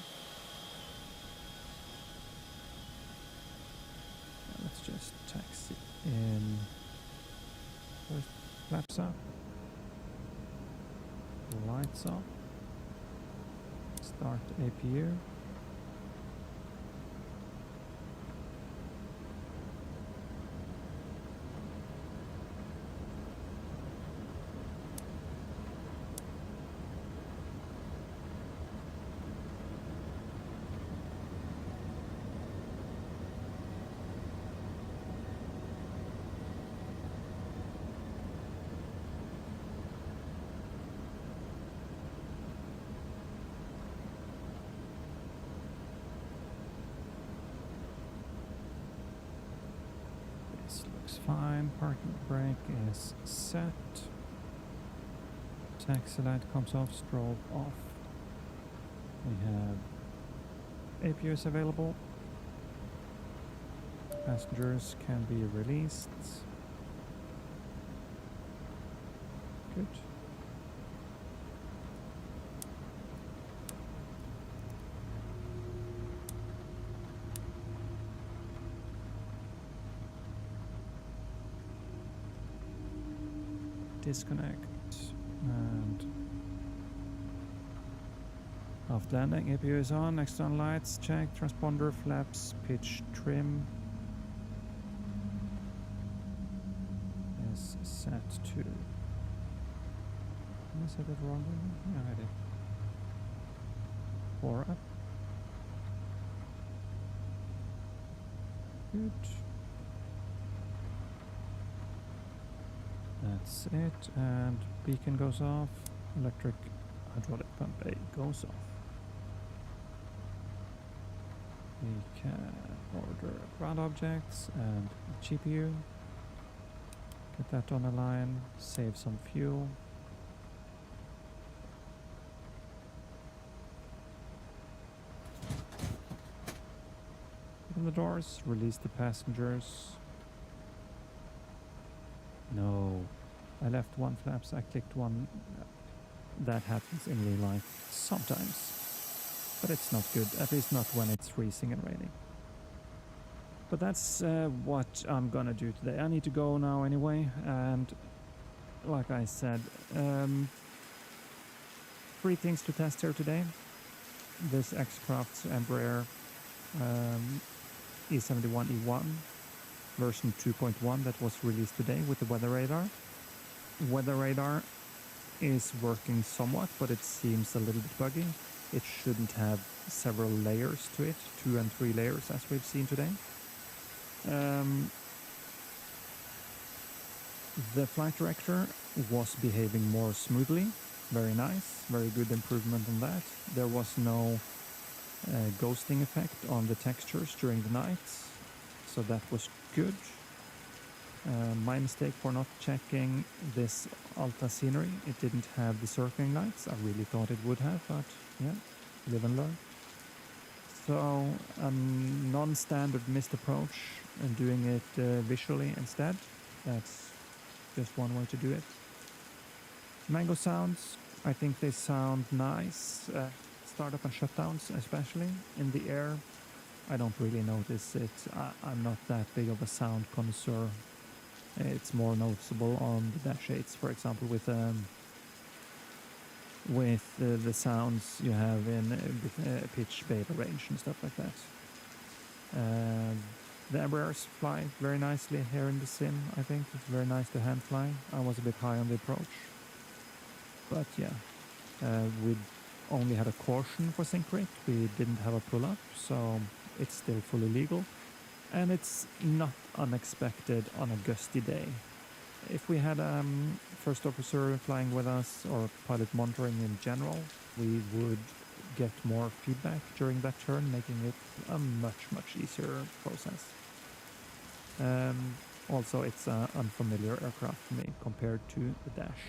Let's just taxi in. First, flaps up. Lights up. Start APU. This looks fine. Parking brake is set. Taxi light comes off, strobe off. We have APUs available. Passengers can be released. Good. Disconnect, and after landing, APU is on, external lights check, transponder, flaps, pitch, trim is set to. Did I set it wrong? Yeah, I did. 4 up. Good. That's it, and beacon goes off, electric hydraulic pump A goes off. We can order ground objects and a GPU, get that on a line, save some fuel, open the doors, release the passengers. No, I left one flaps, I clicked one. That happens in real life sometimes, but it's not good, at least not when it's freezing and raining. But that's what I'm gonna do today. I need to go now anyway, and like I said, 3 things to test here today. This X-Craft's Embraer E71E1 version 2.1 that was released today with the weather radar. Weather radar is working somewhat, but it seems a little bit buggy. It shouldn't have several layers to it, 2 and 3 layers as we've seen today. The flight director was behaving more smoothly. Very nice, very good improvement on that. There was no ghosting effect on the textures during the night, so that was good. My mistake for not checking this Alta scenery. It didn't have the circling lights. I really thought it would have, but yeah, live and learn. So a non-standard missed approach and doing it visually instead. That's just one way to do it. Mango sounds, I think they sound nice. Startup and shutdowns, especially in the air. I don't really notice it. I'm not that big of a sound connoisseur. It's more noticeable on the dash 8s, for example, with the sounds you have in pitch, beta range and stuff like that. The Embraers fly very nicely here in the sim, I think. It's very nice to hand fly. I was a bit high on the approach. But yeah, we only had a caution for sync rate. We didn't have a pull-up, so it's still fully legal. And it's not unexpected on a gusty day. If we had first officer flying with us or pilot monitoring in general, we would get more feedback during that turn, making it a much easier process. Also, it's an unfamiliar aircraft to me compared to the dash.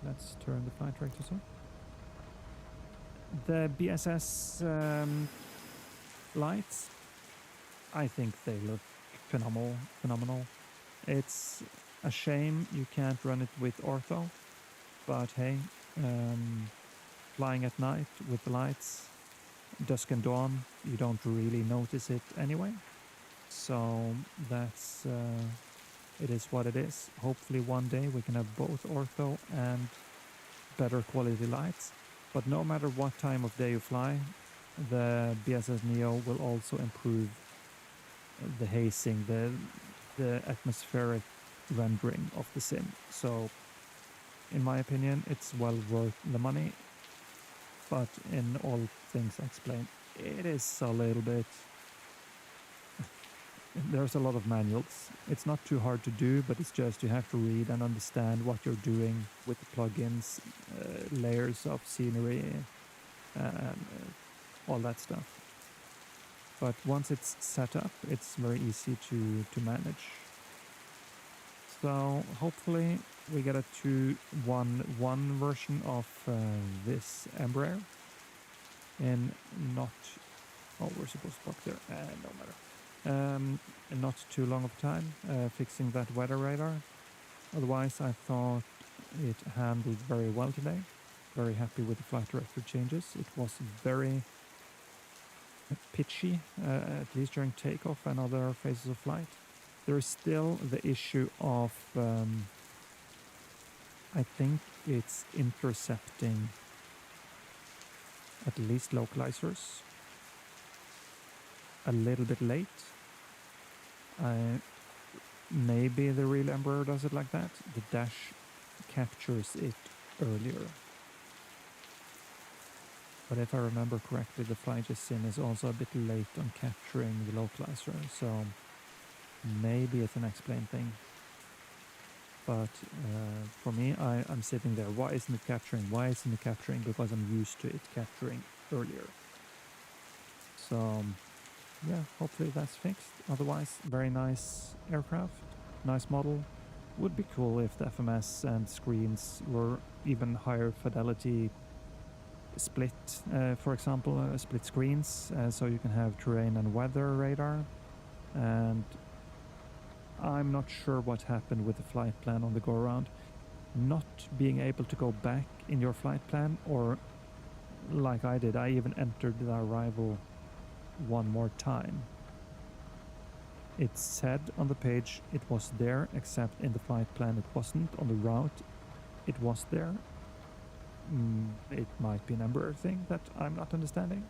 Let's turn the flight directors on. The BSS lights, I think they look phenomenal. It's a shame you can't run it with ortho, but hey, flying at night with the lights, dusk and dawn, you don't really notice it anyway. So that's it is what it is. Hopefully one day we can have both ortho and better quality lights. But no matter what time of day you fly, the BSS NEO will also improve the hazing, the atmospheric rendering of the sim. So in my opinion, it's well worth the money. But in all things I explained, it is a little bit... There's a lot of manuals. It's not too hard to do, but it's just you have to read and understand what you're doing with the plugins, layers of scenery, all that stuff. But once it's set up, it's very easy to manage. So hopefully we get a 2.1.1 version of this Embraer. And not... Oh, we're supposed to park there. No matter. Not too long of time fixing that weather radar. Otherwise, I thought it handled very well today. Very happy with the flight director changes. It was very pitchy, at least during takeoff and other phases of flight. There is still the issue of, I think it's intercepting at least localizers a little bit late. Maybe the real Embraer does it like that. The dash captures it earlier. But if I remember correctly, the FlyJSim is also a bit late on capturing the localizer, so maybe it's an explained thing. But for me, I'm sitting there. Why isn't it capturing? Why isn't it capturing? Because I'm used to it capturing earlier. So yeah, hopefully that's fixed. Otherwise, very nice aircraft, nice model. Would be cool if the FMS and screens were even higher fidelity split, for example, split screens, so you can have terrain and weather radar. And I'm not sure what happened with the flight plan on the go around. Not being able to go back in your flight plan, or like I did, I even entered the arrival one more time. It said on the page it was there, except in the flight plan it wasn't. On the route it was there. It might be an Embraer thing that I'm not understanding,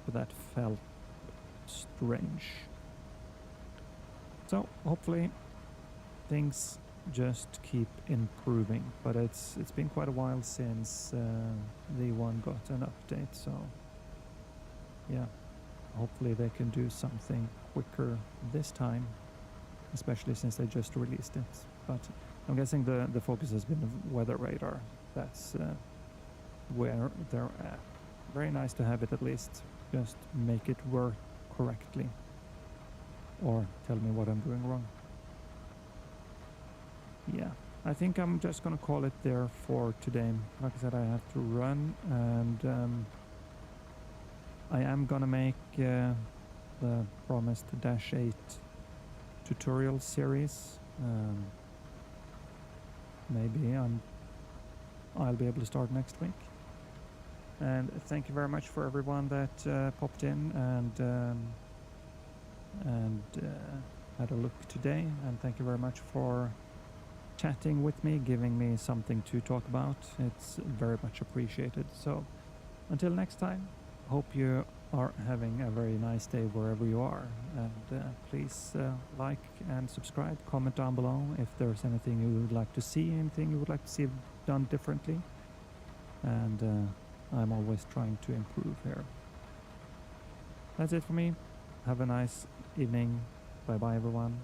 but that felt strange. So hopefully things just keep improving, but it's been quite a while since the one got an update, so yeah, hopefully they can do something quicker this time, especially since they just released it. But I'm guessing the focus has been the weather radar. That's where they're at. Very nice to have it, at least. Just make it work correctly, or tell me what I'm doing wrong. Yeah, I think I'm just gonna call it there for today. Like I said, I have to run, and I am gonna make the promised Dash 8 tutorial series. Maybe I'll be able to start next week. And thank you very much for everyone that popped in and had a look today. And thank you very much for chatting with me, giving me something to talk about. It's very much appreciated. So until next time, hope you are having a very nice day wherever you are. And please like and subscribe, comment down below if there's anything you would like to see, anything you would like to see done differently. And I'm always trying to improve here. That's it for me. Have a nice evening. Bye bye everyone.